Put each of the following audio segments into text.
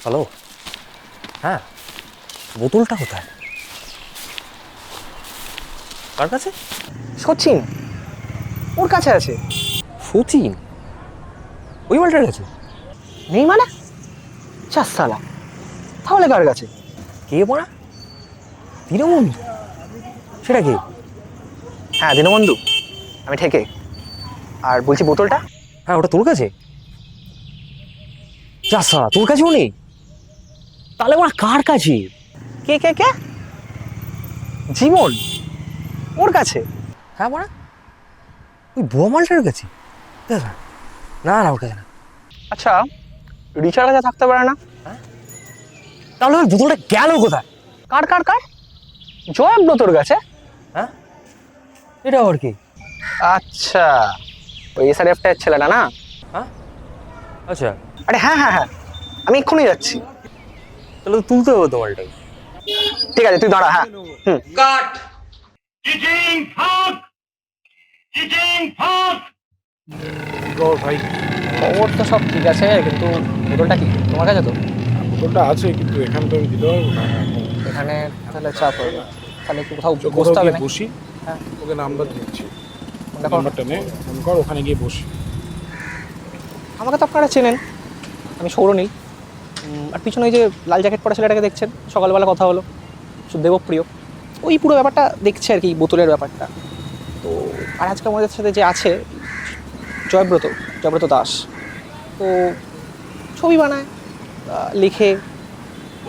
Hello. হ্যাঁ, বোতলটা কোথায়? কার কাছে? সচিন, ওর কাছে আছে। সচিন? ওই মালটার কাছে? নেই মানে? চাস সালা, তাহলে কার কাছে? কে পড়া? দীনবন্ধু? সেটা কে? হ্যাঁ, দীনবন্ধু, আমি ঠেকে। আর বলছি বোতলটা? হ্যাঁ, ওটা তোর কাছে? যা সালা, তোর কাছেও নেই? তাহলে ওরা কার কাছে? কে কে কে? জীবন, ওর কাছে। হ্যাঁ পড়া, ওই বুয়া মালটার কাছে? না না না, ওর কাছে না। আচ্ছা, রিচার কাছে থাকতে পারে না? তাহলে ওই বোতলটা গেল কোথায়? কার কার কার? জয়ব্রতর কাছে। হ্যাঁ, এটা আবার কি? আচ্ছা, ওই এসআরএফ এর ছেলেটা না? হ্যাঁ, আচ্ছা। আরে হ্যাঁ হ্যাঁ হ্যাঁ, আমি এক্ষুনি যাচ্ছি। তাহলে তো তুলতে হবে তো মালটাকে। ঠিক আছে, তুই দাঁড়া। হ্যাঁ, হুম। কাট। চিটিং ফাঁক, চিটিং ফাঁক। কর ভাই। খবর তো সব ঠিক আছে, কিন্তু বোতলটা কি তোমার কাছে তো? বোতলটা আছে কিন্তু এখানে তো আমি দিতে পারবো না এখন। এখানে তাহলে চাপ হবে, তাহলে একটু কোথাও চল, বসতে কোথাও হবে গিয়ে না? বসি। হ্যাঁ, ওকে নাম্বার দিচ্ছি, দেখো, নাম্বারটা নে, ফোন কর, ওখানে গিয়ে বসি। আমাকে তো আপনারা চেনেন, আমি সৌরনীল। আর পিছনে ওই যে লাল জ্যাকেট পরা ছেলেটাকে দেখছেন, সকালবেলা কথা হলো, দেবপ্রিয়। ওই পুরো ব্যাপারটা দেখছে আর কি, বোতলের ব্যাপারটা। তো আর আজকে আমাদের সাথে যে আছে জয়ব্রত, জয়ব্রত দাস। তো ছবি বানায়, লিখে।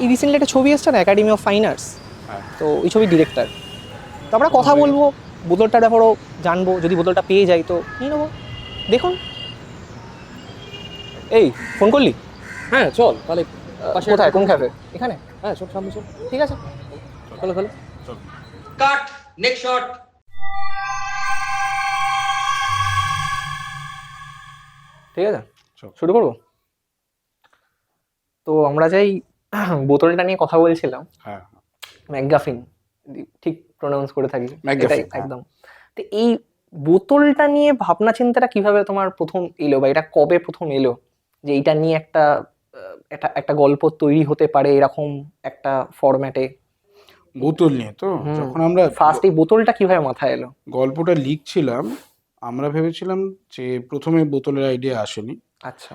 এই রিসেন্টলি একটা ছবি এসছে না, একাডেমি অফ ফাইন আর্টস, হ্যাঁ, তো ওই ছবির ডিরেক্টর। তো আমরা কথা বলবো, বোতলটার ব্যাপারেও জানবো, যদি বোতলটা পেয়ে যাই তো নিয়ে নেবো। দেখুন, এই ফোন করলি? হ্যাঁ চল তাহলে। কোথায়, কোন ক্যাফে? এখানে? হ্যাঁ চল, সামনে চল। ঠিক আছে, চলো চলো। চল। কাট। Next shot. ঠিক আছে, চল। শুরু করবো। তো আমরা যাই বোতলটা নিয়ে কথা বলছিলাম। হ্যাঁ, ম্যাকগাফিন, ঠিক প্রোনাউন্স করে থাকি, ম্যাকগাফিন, এটাই হ্যাঁ। একদম। তো এই বোতলটা নিয়ে ভাবনা চিন্তাটা কিভাবে তোমার প্রথম এলো, বা এটা কবে প্রথম এলো যে এইটা নিয়ে একটা একটা একটা গল্প তৈরি হতে পারে এরকম একটা ফরম্যাটে? বোতল নিয়ে তো হুম, যখন আমরা ফার্স্ট এই বোতলটা কিভাবে মাথায় এলো? গল্পটা লিখছিলাম, আমরা ভেবেছিলাম যে প্রথমে বোতলের আইডিয়া আসেনি। আচ্ছা।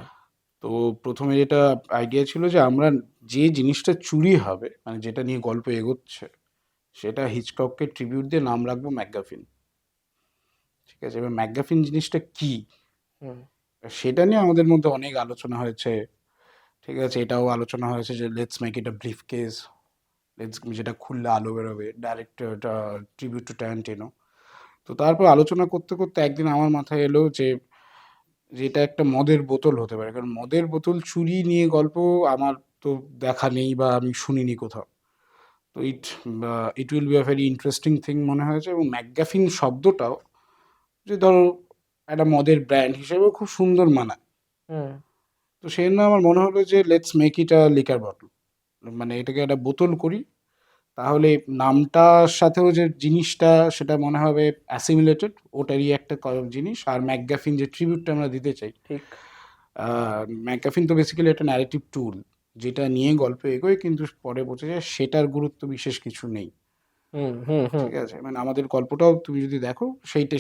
তো প্রথমে যেটা আইডিয়া ছিল যে আমরা যে জিনিসটা চুরি হবে, মানে যেটা নিয়ে গল্প এগোচ্ছে, সেটা হিচকককে ট্রিবিউট দিয়ে নাম রাখবো ম্যাকগাফিন। ঠিক আছে, এবার ম্যাকগাফিন জিনিসটা কি, হুম সেটা নিয়ে আমাদের মধ্যে অনেক আলোচনা হয়েছে। ঠিক আছে, এটাও আলোচনা হয়েছে যে let's make it a brief case, let's, যেটা খুললে আলো বেরোবে, ডাইরেক্ট ট্রিবিউট টু ট্যারান্টিনো। তো তারপর আলোচনা করতে করতে একদিন আমার মাথায় এলো যে এটা একটা মদের বোতল হতে পারে, কারণ মদের বোতল চুরি নিয়ে গল্প আমার তো দেখা নেই বা আমি শুনিনি কোথাও। তো it will be a very interesting thing মনে হয়েছে, এবং ম্যাকগাফিন শব্দটাও যে ধরো একটা মদের ব্র্যান্ড হিসেবেও খুব সুন্দর মানায়। হুম তো সেই জন্য আমার মনে হলো যে let's make it a liquor bottle, মানে এটাকে একটা বোতল করি, তাহলে নামটার সাথেও যে জিনিসটা সেটা মনে হবে অ্যাসিমিলেটেড, ওটারই একটা জিনিস। আর ম্যাকগাফিন যে ট্রিবিউটটা আমরা দিতে চাই, ঠিক। ম্যাকগাফিন তো বেসিক্যালি একটা ন্যারেটিভ টুল, যেটা নিয়ে গল্প এগোয়, কিন্তু পরে বোঝা যায় সেটার গুরুত্ব বিশেষ কিছু নেই। হুম হুম হুম ঠিক আছে, মানে আমাদের গল্পটাও তুমি যদি দেখো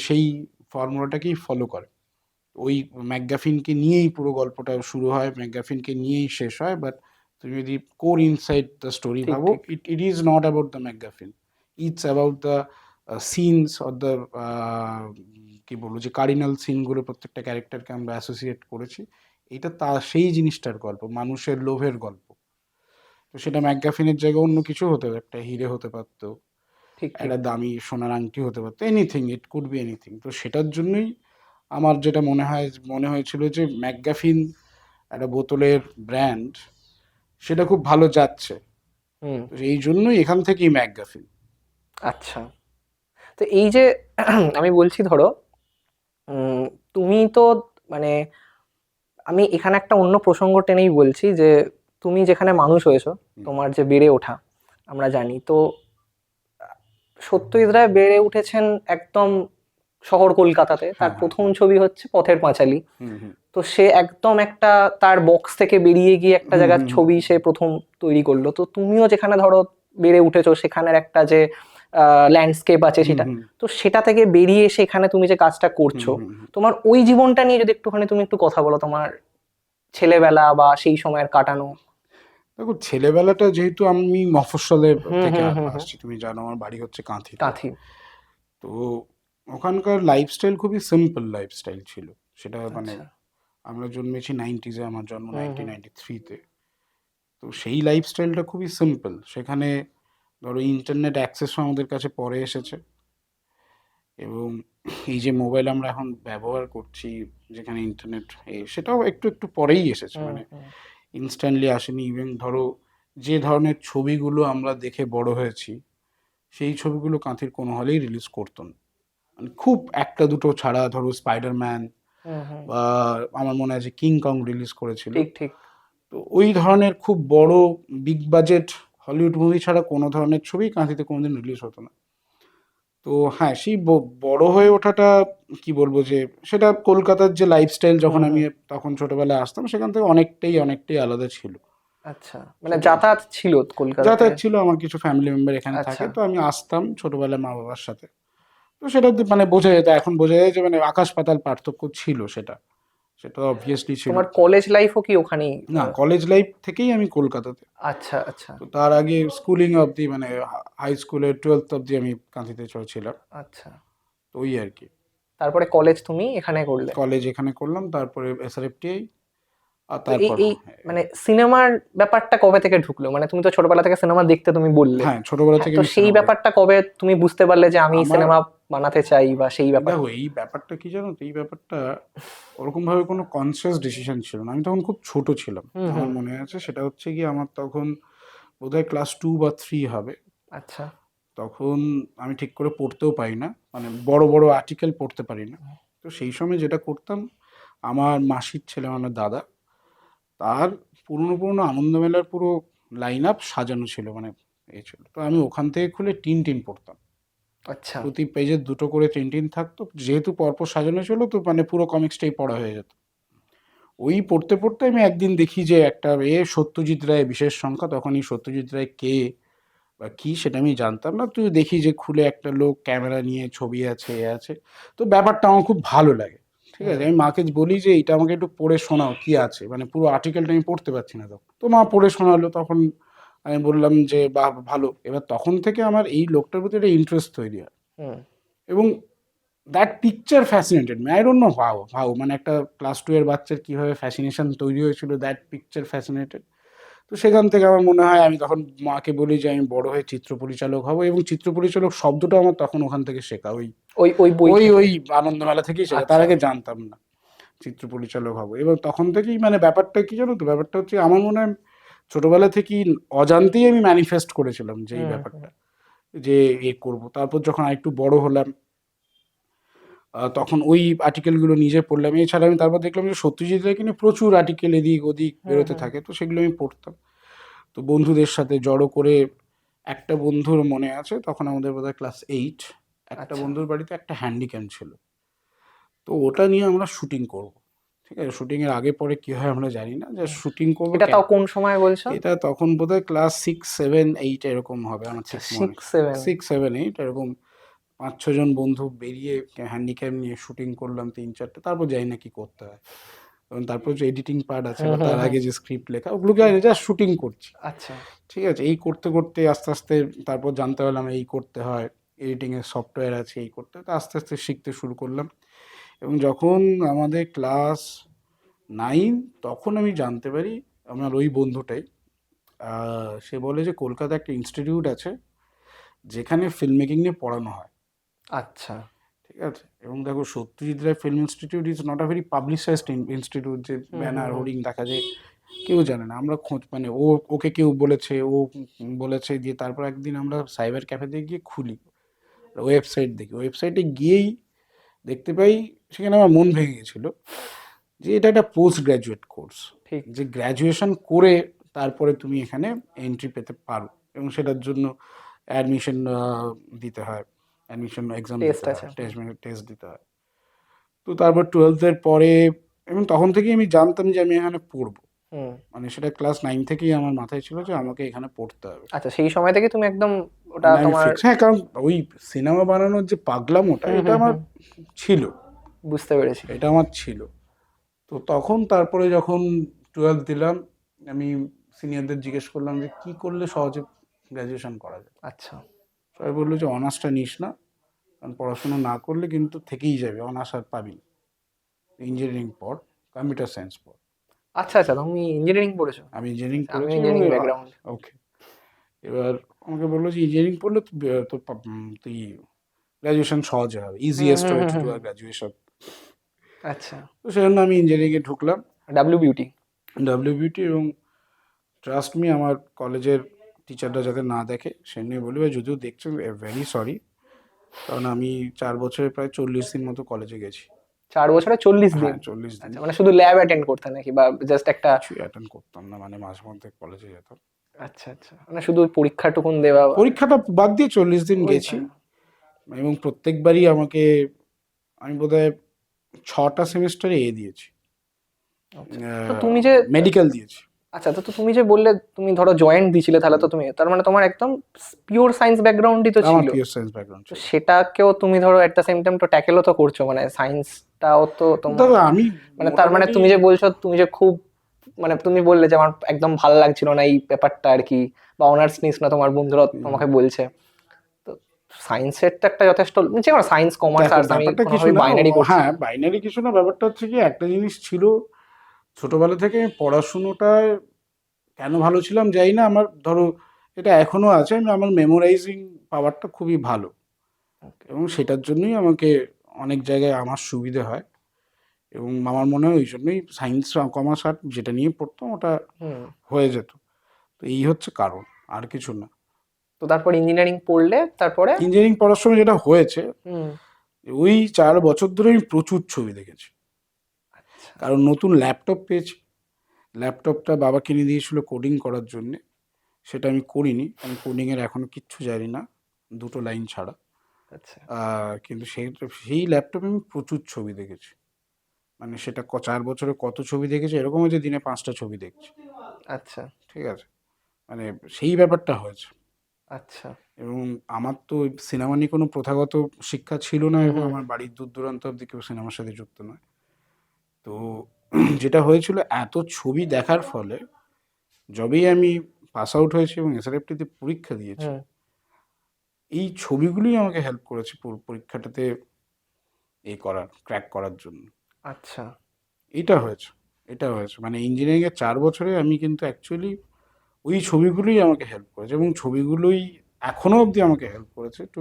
সেই ফর্মুলাটাকেই ফলো করে। ওই ম্যাকগাফিনকে নিয়েই পুরো গল্পটা শুরু হয়, ম্যাকগাফিনকে নিয়েই শেষ হয়। বাট তুমি যদি কোর ইনসাইড দ্য স্টোরি ঠিক ভাবো, ঠিক। It is not about the MacGuffin, it's about the scenes or the, কি বলবো, যে কার্ডিনাল সিনগুলো প্রত্যেকটা ক্যারেক্টারকে আমরা অ্যাসোসিয়েট করেছি। এটা সেই জিনিসটার গল্প, মানুষের লোভের গল্প। তো সেটা ম্যাকগাফিনের জায়গায় অন্য কিছু হতে পারে, একটা হিরে হতে পারতো, ঠিক ঠিক। একটা দামি সোনার আংটি হতে পারতো, anything, it could be anything. তো সেটার জন্যই আমার যেটা মনে হয়েছিল যে ম্যাকগাফিন একটা বোতলের ব্র্যান্ড, সেটা খুব ভালো যাচ্ছে। হুম। তো এই জন্যই এখান থেকেই ম্যাকগাফিন। আচ্ছা, তো এই যে আমি বলছি ধরো, উম, তুমি তো মানে, আমি এখানে একটা অন্য প্রসঙ্গ টেনেই বলছি যে তুমি যেখানে মানুষ হয়েছো, তোমার যে বেড়ে ওঠা, আমরা জানি তো সত্যজিৎ রায় বেড়ে উঠেছেন একদম শহর কলকাতাতে। তার হ্যাঁ, হ্যাঁ, প্রথম ছবি হচ্ছে পথের পাঁচালী। হুম হুম তো সে একদম একটা তার বক্স থেকে বেরিয়ে গিয়ে একটা হুম, জায়গার হুম, ছবি সে প্রথম তৈরি করলো। তো তুমিও যেখানে ধরো বেড়ে উঠেছো সেখানের একটা যে ল্যান্ডস্কেপ আছে হুম, সেটা, হুম, তো সেটা থেকে বেরিয়ে এসে এখানে তুমি যে কাজটা হুম, করছো, হুম, হুম। তোমার ওই জীবনটা নিয়ে যদি একটুখানি তুমি একটু কথা বলো, তোমার ছেলেবেলা বা সেই সময়ের কাটানো। দেখো, ছেলেবেলাটা যেহেতু আমি মফস্বলে হুম থেকে হুম হুম হুম। আসছি, তুমি জানো আমার বাড়ি হচ্ছে কাঁথিতে। কাঁথি। তো ওখানকার লাইফস্টাইল খুবই সিম্পল লাইফস্টাইল ছিল। সেটা মানে আচ্ছা। আমরা জন্মেছি 90s, আমার জন্ম হুম হুম 1993-তে। তো সেই লাইফস্টাইলটা খুবই সিম্পল। সেখানে ধরো ইন্টারনেট অ্যাক্সেসও আমাদের কাছে পরে এসেছে, এবং এই যে মোবাইল আমরা এখন ব্যবহার করছি, যেখানে ইন্টারনেট সেটাও একটু একটু পরেই এসেছে, হুম মানে হুম। ইনস্ট্যান্টলি আসেনি। ইভেন ধরো যে ধরনের ছবিগুলো আমরা দেখে বড় হয়েছি, সেই ছবিগুলো কাঁথির কোনো হলেই রিলিজ করতো না। মানে খুব একটা দুটো ছাড়া, ধরো স্পাইডারম্যান হুম হুম। বা আমার মনে আছে কিং কং রিলিজ করেছিল। ঠিক ঠিক। তো ওই ধরনের খুব বড় বিগ বাজেট হলিউড মুভি ছাড়া কোনো ধরনের ছবি কাঁথিতে কোনোদিন রিলিজ হতো না। তো হ্যাঁ, সেই বড় হয়ে ওঠাটা, কি বলবো, যে সেটা কলকাতার যে লাইফস্টাইল হুম যখন আমি হুম। তখন ছোটবেলায় আসতাম, সেখান থেকে অনেকটাই অনেকটাই আলাদা ছিল। আচ্ছা, মানে ঠিক আছে, যাতায়াত ছিল কলকাতাতে? যাতায়াত ছিল, আমার কিছু ফ্যামিলি মেম্বার এখানে থাকে, আচ্ছা। তো আমি আসতাম ছোটবেলায় মা বাবার সাথে। তো সেটা মানে বোঝা যেত, এখন বোঝা যায় যে মানে আকাশ পাতাল পার্থক্য ছিল সেটা। সেটা অবভিয়াসলি ছিল। তোমার কলেজ লাইফও কি ওখানেই? না, কলেজ লাইফ থেকেই আমি কলকাতাতে। আচ্ছা আচ্ছা তো তার আগে স্কুলিং অবধি, মানে হাই স্কুলের 12th অবধি আমি কাঁথিতে ছিলাম। আচ্ছা। তো ওই আর কি। তারপরে কলেজ তুমি এখানে করলে? কলেজ এখানে করলাম, তারপরে এসআরএফটিআই, আর তো এই তারপর এই মানে সিনেমার ব্যাপারটা কবে থেকে ঢুকলো? মানে তুমি তো ছোটবেলা থেকে সিনেমা দেখতে তুমি বললে। হ্যাঁ, ছোটবেলা হ্যাঁ, থেকে তো আমি সেই সিনেমা দেখি। ব্যাপারটা কবে তুমি বুঝতে পারলে যে আমি আমার, সিনেমা বানাতে চাই, বা সেই দেখো, ব্যাপারটা? এই ব্যাপারটা কি জানো তো, এই ব্যাপারটা ওরকম ভাবে কোনো কনসিয়াস ডিসিশন ছিল না। আমি তখন খুব ছোট ছিলাম। হুম আমার হুম। মনে আছে সেটা হচ্ছে গিয়ে আমার তখন বোধহয় ক্লাস 2 বা 3 হবে। আচ্ছা। তখন আমি ঠিক করে পড়তেও পারি না, মানে বড় বড় আর্টিকেল পড়তে পারি না। তো সেই সময় যেটা করতাম, আমার মাসির ছেলে, মানে দাদা, তার পুরনো পুরনো আনন্দমেলার পুরো লাইন আপ সাজানো ছিল, মানে এই ছিল। তো আমি ওখান থেকে খুলে টিন টিন পড়তাম। আচ্ছা। প্রতি পেজে দুটো করে টিন টিন থাকতো, যেহেতু পরপর সাজানো ছিল, তো মানে পুরো কমিক্সটাই পড়া হয়ে যেত। ওই পড়তে পড়তে আমি একদিন দেখি যে একটা সত্যজিৎ রায় বিশেষ সংখ্যা, তখন এই সত্যজিৎ রায় কে বা কি সেটা আমি জানতাম না। তুই দেখি যে খুলে একটা লোক ক্যামেরা নিয়ে ছবি আছে, এ আছে। তো ব্যাপারটা আমার খুব ভালো লাগে। ঠিক আছে, হুম। আমি মাকে বলি যে এটা আমাকে একটু পড়ে শোনাও, কি আছে, মানে পুরো আর্টিকেলটা আমি পড়তে পারছি না তখন। তো মা পড়ে শোনালো, তখন আমি বললাম যে বাহ, ভালো। এবার তখন থেকে আমার এই লোকটার প্রতি একটা ইন্টারেস্ট তৈরি হয়, হুম। এবং that picture fascinated me. I don't know how how মানে একটা ক্লাস 2 এর বাচ্চার কিভাবে ফ্যাসিনেশন তৈরি হয়েছিল, দ্যাট পিকচার ফ্যাসিনেটেড। তো সেখান থেকে আমার মনে হয়, আমি তখন মাকে বলি যে আমি বড় হয়ে চিত্র পরিচালক হব, এবং চিত্র পরিচালক শব্দটা আমার তখন ওখান থেকে শেখা, ওই ওই ওই বই ওই থেকে? ওই আনন্দমেলা থেকেই শেখা। তার আচ্ছা। আগে জানতাম না চিত্র পরিচালক হব। এবং তখন থেকেই মানে ব্যাপারটা কি জানো তো, ব্যাপারটা হচ্ছে আমার মনে হয় ছোটবেলা থেকেই অজান্তেই আমি ম্যানিফেস্ট করেছিলাম যে এই হুম হুম। ব্যাপারটা, যে এ করব। তারপর যখন আরেকটু বড় হলাম, তখন ওই আর্টিকেলগুলো নিজে পড়লাম। এছাড়া আমি তারপর দেখলাম যে সত্যজিৎ রায়কে নিয়ে প্রচুর আর্টিকেল এদিক ওদিক হুম বেরোতে হুম। থাকে, তো সেগুলো আমি পড়তাম। তো বন্ধুদের সাথে জড়ো করে, একটা বন্ধুর মনে আছে, তখন আমাদের বোধহয় ক্লাস 8, একটা আচ্ছা। বন্ধুর বাড়িতে একটা হ্যান্ডিক্যাম ছিল। তো ওটা নিয়ে আমরা শুটিং করব। ঠিক আছে, শুটিংয়ের আগে পরে কী হয় আমরা জানি না, যে হুম। শুটিং করবো এটা তাও কোন সময় বলছো? এটা তখন বোধহয় ক্লাস 6, 7, 8 এরকম হবে, আমার আচ্ছা, ঠিক মনে সিক্স সেভেন। 6, 7, 8 এরকম। 5-6 জন বন্ধু বেরিয়ে হ্যান্ডিক্যাম নিয়ে শুটিং করলাম 3-4টে। তারপর জানি না কি করতে হয়, এবং তারপর যে এডিটিং পার্ট আছে হুম বা হুম তার হুম। আগে যে স্ক্রিপ্ট লেখা, ওগুলোকে আমি জাস্ট শুটিং করছি। আচ্ছা। ঠিক আছে, এই করতে করতে আস্তে আস্তে তারপর জানতে পারলাম এই করতে হয়, এডিটিংয়ের সফটওয়্যার আছে, এই করতে হয়। তো আস্তে আস্তে শিখতে শুরু করলাম, এবং যখন আমাদের ক্লাস 9, তখন আমি জানতে পারি, আমার ওই বন্ধুটাই, সে বলে যে কলকাতায় একটা ইনস্টিটিউট আছে যেখানে ফিল্ম মেকিং নিয়ে পড়ানো হয়। আচ্ছা। ঠিক আছে, এবং দেখো, Satyajit Ray film institute is not a very publicised institute, যে হুম হুম ব্যানার হুম। হোর্ডিং দেখা যায়, কেউ জানে না। আমরা খোঁজ, মানে ওকে কেউ বলেছে, ও বলেছে, দিয়ে তারপর একদিন আমরা সাইবার ক্যাফেতে গিয়ে খুলি, ওয়েবসাইট দেখি। ওয়েবসাইটে গিয়েই দেখতে পাই, সেখানে আমার মন ভেঙে গেছিল, যে এটা একটা পোস্ট গ্র্যাজুয়েট কোর্স, ঠিক। যে গ্র্যাজুয়েশন করে তারপরে তুমি এখানে এন্ট্রি পেতে পারো, এবং সেটার জন্য অ্যাডমিশন দিতে হয়, অ্যাডমিশন এক্সাম টেস্ট দিতে আছে। হয়, হুম। টেস্ট দিতে হয়। তো তারপর 12th-এর পরে এবং তখন থেকেই আমি জানতাম যে আমি এখানে পড়বো, হুম। মানে সেটা ক্লাস 9 থেকেই আমার মাথায় ছিল যে আমাকে এখানে পড়তে হবে। আচ্ছা, সেই সময় থেকে তুমি একদম ওটা মানে আমি তোমার ফিক্স, হ্যাঁ, কারণ ওই সিনেমা বানানোর যে পাগলামোটা হুম, এটা হুম, আমার হুম, ছিল, বুঝতে পেরেছি। এটা আমার ছিল। তো তখন তারপরে যখন 12 দিলাম, আমি সিনিয়রদের জিজ্ঞেস করলাম যে কি করলে সহজে গ্র্যাজুয়েশন করা যায়। আচ্ছা, সবাই বললো যে অনার্সটা নিস না, কারণ পড়াশোনা না করলে কিন্তু থেকেই যাবে, অনার্স আর পাবি না, ইঞ্জিনিয়ারিং পড়, কম্পিউটার সায়েন্স পড়। আচ্ছা, আচ্ছা, তুমি ইঞ্জিনিয়ারিং পড়েছো? আমি ইঞ্জিনিয়ারিং আচ্ছা, আমিও করেছি এবং ইঞ্জিনিয়ারিং ব্যাকগ্রাউন্ড। ওকে, এবার আমাকে বললো যে ইঞ্জিনিয়ারিং পড়লে তুই গ্র্যাজুয়েশন সহজে হবে, hmm, easiest hmm, way hmm, to do hmm, আর গ্র্যাজুয়েশন। আচ্ছা, তো সেজন্য আমি ইঞ্জিনিয়ারিংয়ে ঢুকলাম, ডাব্লিউবিউটি। ডাব্লিউবিটি। এবং ট্রাস্ট মি, আমার কলেজের টিচাররা যাতে না দেখে সে নিয়ে বলি, বা যদিও দেখছেন, ভেরি সরি, কারণ আমি 4 বছরে প্রায় 40 দিন মতো কলেজে গেছি। 4 বছরে 40 দিন? হ্যাঁ, 40 দিন। আচ্ছা, মানে শুধু ল্যাব অ্যাটেন্ড করতে নাকি, বা জাস্ট একটা? কিছুই অ্যাটেন্ড করতাম না, মানে মাঝে মধ্যে কলেজে যেতাম। আচ্ছা, আচ্ছা, মানে শুধু পরীক্ষাটুকুন দেওয়া? পরীক্ষাটা বাদ দিয়ে 40 দিন ওই, গেছি, হ্যাঁ। এবং প্রত্যেকবারই আমাকে, আমি বোধহয় 6টা সেমিস্টারে দিয়েছি, আচ্ছা, তো তুমি যে মেডিকেল দিয়েছি। আচ্ছা, তো তো তুমি যে বললে তুমি ধরো জয়েন্ট দিছিলে, তাহলে তো তুমি তার মানে তোমার একদম পিওর সায়েন্স ব্যাকগ্রাউন্ডই তো আমার ছিল। পিওর সায়েন্স ব্যাকগ্রাউন্ড তো ছিল। সেটাকেও তুমি ধরো এট দ্য সেম টাইম তো ট্যাকেলও তো করছো, মানে সায়েন্সটাও তো তোমার, দাদা আমি মানে তার মানে মোটামুটি, তুমি যে বলছো তুমি যে খুব, মানে তুমি বললে যে আমার একদম ভালো লাগছিল না এই ব্যাপারটা আর কি, বা অনার্স নিস না, তোমার বন্ধুরা তোমাকে বলছে। তো সায়েন্সের তো একটা যথেষ্ট, যে কোনো সায়েন্স, কমার্স, দেখো আর্টস, আমি ব্যাপারটা কিছু কোনোভাবে না, বাইনারি করছি হ্যাঁ না। বাইনারি কিছু না, ব্যাপারটা হচ্ছে কি, একটা জিনিস ছিল, ছোটবেলা থেকে আমি পড়াশুনোটায় কেন ভালো ছিলাম জানি না, আমার ধরো এটা এখনো আছে, আমার মেমোরাইজিং পাওয়ারটা খুবই ভালো, এবং সেটার জন্যই আমাকে অনেক জায়গায় আমার সুবিধে হয়, এবং আমার মনে হয় ওই জন্যই সায়েন্স, কমার্স, আর্ট যেটা নিয়ে পড়তাম ওটা হুম। হয়ে যেত। তো এই হচ্ছে কারণ, আর কিছু না। তো তারপর ইঞ্জিনিয়ারিং পড়লে তারপরে? ইঞ্জিনিয়ারিং পড়ার সময় যেটা হয়েছে, হুম। ওই 4 বছর ধরে আমি প্রচুর ছবি দেখেছি, আচ্ছা, কারণ নতুন ল্যাপটপ পেয়েছি। ল্যাপটপটা বাবা কিনে দিয়েছিল কোডিং করার জন্যে, সেটা আমি করিনি, আমি কোডিংয়ের এখনও কিচ্ছু জানি না, 2টো লাইন ছাড়া। আচ্ছা, কিন্তু সেই ল্যাপটপে আমি প্রচুর ছবি দেখেছি, মানে সেটা 4 বছরে কত ছবি দেখেছি, এরকম হচ্ছে দিনে 5টা ছবি দেখছি, আচ্ছা, ঠিক আছে, মানে সেই ব্যাপারটা হয়েছে। আচ্ছা। এবং আমার তো সিনেমা নিয়ে কোনো প্রথাগত শিক্ষা ছিল না, হুম, এবং হুম, আমার বাড়ির দূর দূরান্ত অব্দি কেউ সিনেমার সাথে যুক্ত নয়। তো যেটা হয়েছিল, এত ছবি দেখার ফলে যবেই আমি পাস আউট হয়েছি এবং এসআরএফটিতে পরীক্ষা দিয়েছি, হুম। এই ছবিগুলোই আমাকে হেল্প করেছে পরীক্ষাটাতে ক্র্যাক করার জন্য। আচ্ছা, এটা হয়েছে, এটা হয়েছে, মানে ইঞ্জিনিয়ারিংয়ের 4 বছরে আমি কিন্তু অ্যাকচুয়ালি ওই ছবিগুলোই আমাকে হেল্প করেছে, এবং ছবিগুলোই এখনো অবধি আমাকে হেল্প করেছে to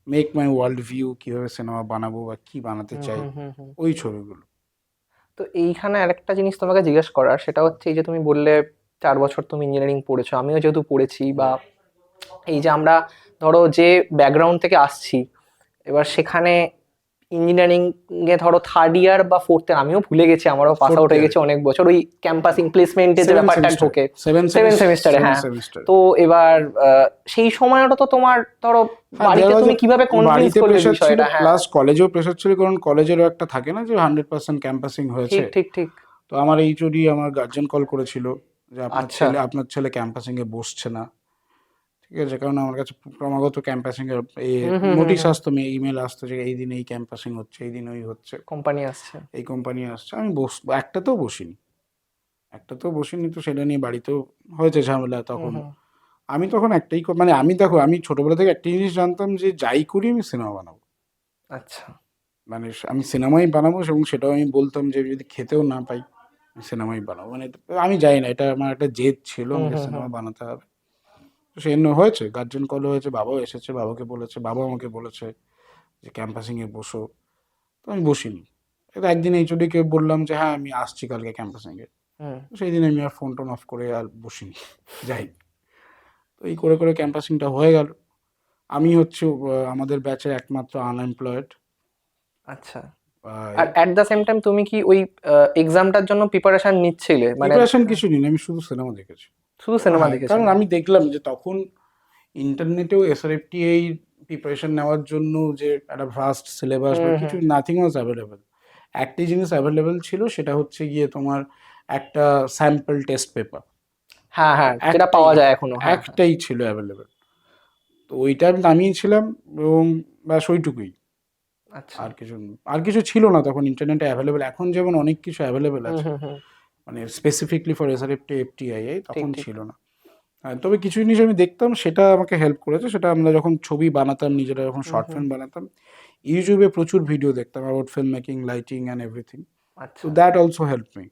make my world view, কীভাবে সিনেমা বানাবো বা কী বানাতে হুম, চাই, হুম, হুম, হুম। ওই ছবিগুলো। তো এইখানে আরেকটা জিনিস তোমাকে জিজ্ঞেস করার, সেটা হচ্ছে এই যে তুমি বললে 4 বছর তুমি ইঞ্জিনিয়ারিং পড়েছো, আমিও যেহেতু পড়েছি, বা এই যে আমরা ধরো যে ব্যাকগ্রাউন্ড থেকে আসছি, এবার সেখানে ইঞ্জিনিয়ারিং এ ধরো থার্ড ইয়ার বা ফোর্থ ইয়ার, আমিও ভুলে গেছি, আমারও পাস ফোর্থ আউট হয়ে ইয়ারে, গেছে অনেক বছর, ওই ক্যাম্পাসিং প্লেসমেন্টের যে ব্যাপারটা ঢোকে, সেভেন সেমিস্টারে, হ্যাঁ। সেমিস্টার। তো এবার সেই সময়টা তো তোমার ধরো হ্যাঁ, বাড়িতে দেওয়া তুমি কিভাবে কনভিন্স বাড়িতে করবে প্রেশার ছিল, বিষয়টা? হ্যাঁ, প্লাস কলেজেও প্রেশার ছিল, কারণ কলেজেরও একটা থাকে না যে 100% ক্যাম্পাসিং হয়েছে। ঠিক, ঠিক, ঠিক। তো আমার এইচওডি, আমার গার্জেন কল করেছিল যে আচ্ছা। আপনার ছেলে ক্যাম্পাসিংয়ে বসছে না, ঠিক আছে, কারণ আমার কাছে ক্রমাগত ক্যাম্পাসিংয়ের হুম, হুম, হুম, নোটিশ হুম। আসতো, ইমেল আসতো যে এই দিন এই ক্যাম্পাসিং হচ্ছে, এই দিন ওই হচ্ছে, কোম্পানি আসছে। এই কোম্পানি আসছে। আমি একটাতেও বসিনি, একটাতেও বসিনি, তো সেটা নিয়ে বাড়িতেও হয়েছে ঝামেলা হুম, তখন। হুম। আমি তখন একটাই মানে আমি, দেখো, আমি ছোটবেলা থেকে একটা জিনিস জানতাম যে যাই করি আমি সিনেমা বানাবো, আচ্ছা। মানে আমি সিনেমাই বানাবো, এবং সেটাও আমি বলতাম যে যদি খেতেও না পাই আমি সিনেমাই বানাবো, মানে আমি জানি না, এটা আমার একটা জেদ ছিল, হুম, আমাকে হুম, হুম। সিনেমা বানাতে হবে। তো সেই জন্য হয়েছে, গার্জেন কল হয়েছে, বাবাও এসেছে, বাবাকে বলেছে, বাবা আমাকে বলেছে যে ক্যাম্পাসিংয়ে বসো, তো আমি বসিনি। এবার একদিন এইচওডিকে বললাম যে হ্যাঁ আমি আসছি কালকে ক্যাম্পাসিংয়ে, হুম। সেই দিন আমি আর ফোন টোন অফ করে আর বসিনি, যাই। তো এই করে করে ক্যাম্পাসিংটা হয়ে গেল। আমি হচ্ছে আমাদের ব্যাচের একমাত্র আনএমপ্লয়েড। আচ্ছা। আর এট দ্য সেম টাইম তুমি কি ওই এক্সামটার জন্য প্রিপারেশন নিচ্ছিলে, মানে? প্রিপারেশন কিছু নিই, আমি শুধু সিনেমা দেখেছি। শুধু সিনেমা হ্যাঁ, দেখেছো? কারণ আমি দেখলাম যে তখন ইন্টারনেটেও এসআরএফটি এই প্রিপারেশন নেওয়ার জন্য যে একটা ভাস্ট সিলেবাস বা হুম, কিছু, হুম। নাথিং ওয়াজ অ্যাভেলেবেল। একটাই জিনিস অ্যাভেলেবেল ছিল, সেটা হচ্ছে গিয়ে তোমার একটা স্যাম্পল টেস্ট পেপার, হ্যাঁ হ্যাঁ, যেটা পাওয়া যায় এখনো, হ্যাঁ হ্যাঁ। একটাই ছিল অ্যাভেলেবেল। তো ওইটা আমি নামিয়েছিলাম এবং ব্যাস ওইটুকুই। আচ্ছা। আর কিছু ছিল না তখন ইন্টারনেটে অ্যাভেলেবেল। এখন যেমন অনেক কিছু অ্যাভেলেবেল হুম আছে, হুম হুম, মানে স্পেসিফিকলি ফর এসআরএফটি এফটিআইআই, ঠিক তখন ঠিক। ছিল না। হ্যাঁ, তবে কিছু জিনিস আমি দেখতাম, সেটা আমাকে হেল্প করেছে। সেটা আমরা যখন ছবি বানাতাম, নিজেরা যখন হুম শর্ট হুম, ফিল্ম বানাতাম, ইউটিউবে প্রচুর ভিডিও দেখতাম about film making, lighting and everything. তো আচ্ছা। That also help me.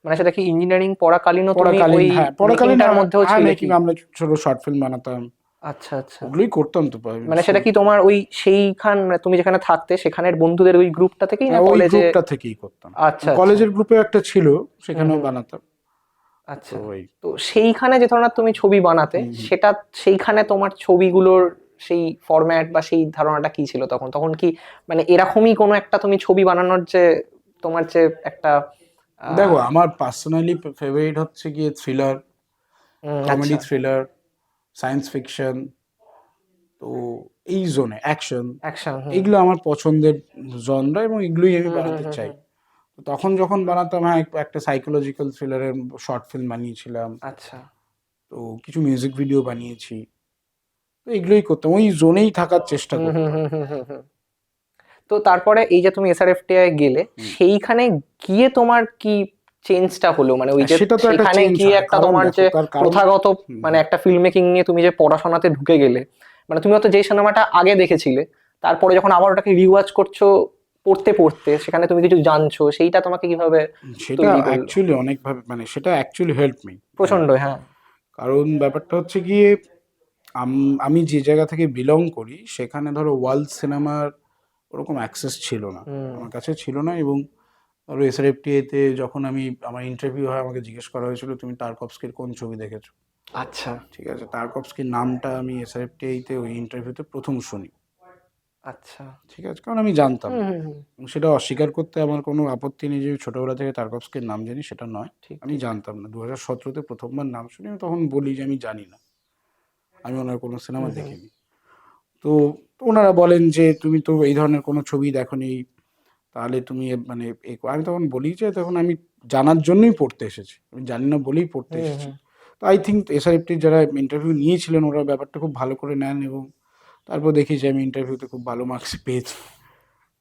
মানে সেটা কি ইঞ্জিনিয়ারিং পড়াকালীনও তুমি পড়াকালীন, ওই হ্যাঁ পড়াকালীন, মেকিংটার মধ্যেও হ্যাঁ ছিলে কি? মেকিং, আমরা ছোট শর্ট ফিল্ম বানাতাম, আচ্ছা আচ্ছা। ওগুলোই করতাম তো। মানে সেটা কি তোমার ওই সেইখান মানে তুমি যেখানে থাকতে সেখানের বন্ধুদের ওই গ্রুপটা থেকেই, না হ্যাঁ, ওই কলেজে? গ্রুপটা থেকেই করতাম। আচ্ছা আচ্ছা। কলেজের গ্রুপে একটা ছিল, হুম সেখানেও হুম, বানাতাম। তো আচ্ছা। ওই তো সেইখানে যে ধরনের তুমি ছবি বানাতে, হুম, হুম। সেটা সেইখানে তোমার ছবিগুলোর সেই ফরম্যাট বা সেই ধারণাটা কি ছিল তখন? তখন কি মানে এরকমই কোনো একটা তুমি ছবি বানানোর যে তোমার যে একটা দেখো, আহ, আমার পার্সোনালি ফেভারিট হচ্ছে গিয়ে থ্রিলার, কমেডি আচ্ছা, থ্রিলার, সায়েন্স ফিকশন, তো এই জোনে অ্যাকশন, অ্যাকশন, হুম এইগুলো আমার পছন্দের জনরা এবং এগুলোই আমি হুম হুম বানাতে হুম চাই। হুম, তো তখন যখন বানাতাম, হ্যাঁ একটা সাইকোলজিক্যাল থ্রিলারের শর্ট ফিল্ম বানিয়েছিলাম, আচ্ছা। তো কিছু মিউজিক ভিডিও বানিয়েছি। তো এগুলোই করতাম, ওই জোনেই থাকার চেষ্টা হুম হুম করতাম। হুম হুম হুম হুম। তো তারপরে এই যে তুমি এসআরএফটিআই গেলে, হুম। সেইখানে গিয়ে তোমার কি চেঞ্জটা হলো? মানে ওই আর যে সেটা তো একটা সেইখানে চেঞ্জ গিয়ে হয়, একটা কারণ তোমার দেখো যে তার কারণ। প্রথাগত হুম, মানে হুম। একটা ফিল্ম মেকিং নিয়ে তুমি যে পড়াশোনাতে ঢুকে গেলে, মানে তুমি হয়তো যে সিনেমাটা আগে দেখেছিলে তারপরে যখন আবার ওটাকে রিওয়াচ করছো পড়তে পড়তে, সেখানে তুমি কিছু জানছো, সেইটা তোমাকে কিভাবে সেটা তৈরি করলো? অ্যাকচুয়ালি অনেকভাবে, মানে সেটা অ্যাকচুয়ালি হেল্প মি। প্রচন্ড, হ্যাঁ। কারণ ব্যাপারটা হচ্ছে গিয়ে, আমি যে জায়গা থেকে বিলং করি, সেখানে ধরো ওয়ার্ল্ড সিনেমার ওরকম অ্যাক্সেস ছিল না, হুম। আমার কাছে ছিল না। এবং ধরো এসআরএফটিএতে যখন আমার ইন্টারভিউ হয়, আমাকে জিজ্ঞেস করা হয়েছিল তুমি টার্কভস্কির কোন ছবি দেখেছো। আচ্ছা ঠিক আছে, টার্কভস্কির নামটা আমি এসআরএফটিএতে ওই ইন্টারভিউতে প্রথম শুনি। আচ্ছা। ঠিক আছে, কারণ আমি জানতাম হুম না। হুম হুম, এবং সেটা অস্বীকার করতে আমার কোনো আপত্তি নেই যে ছোটবেলা থেকে টার্কভস্কির নাম জানি, সেটা নয়। ঠিক আমি ঠিক। জানতাম না, 2017-তে প্রথমবার নাম শুনি, আমি তখন বলি যে আমি জানি না, আমি ওনার কোনো সিনেমা হুম হুম, দেখিনি। তো তো ওনারা বলেন যে তুমি তো এই ধরনের কোনো ছবি দেখোনি, তাহলে তুমি মানে আমি তখন বলি যে তখন আমি জানার জন্যই পড়তে এসেছি, আমি জানি না বলেই পড়তে হুম এসেছি। হুম, তো আই থিঙ্ক এসআরএফটির যারা ইন্টারভিউ নিয়েছিলেন, ওরা ব্যাপারটা খুব ভালো করে নেন এবং তারপর দেখি যে আমি ইন্টারভিউতে খুব ভালো মার্কস পেয়েছি।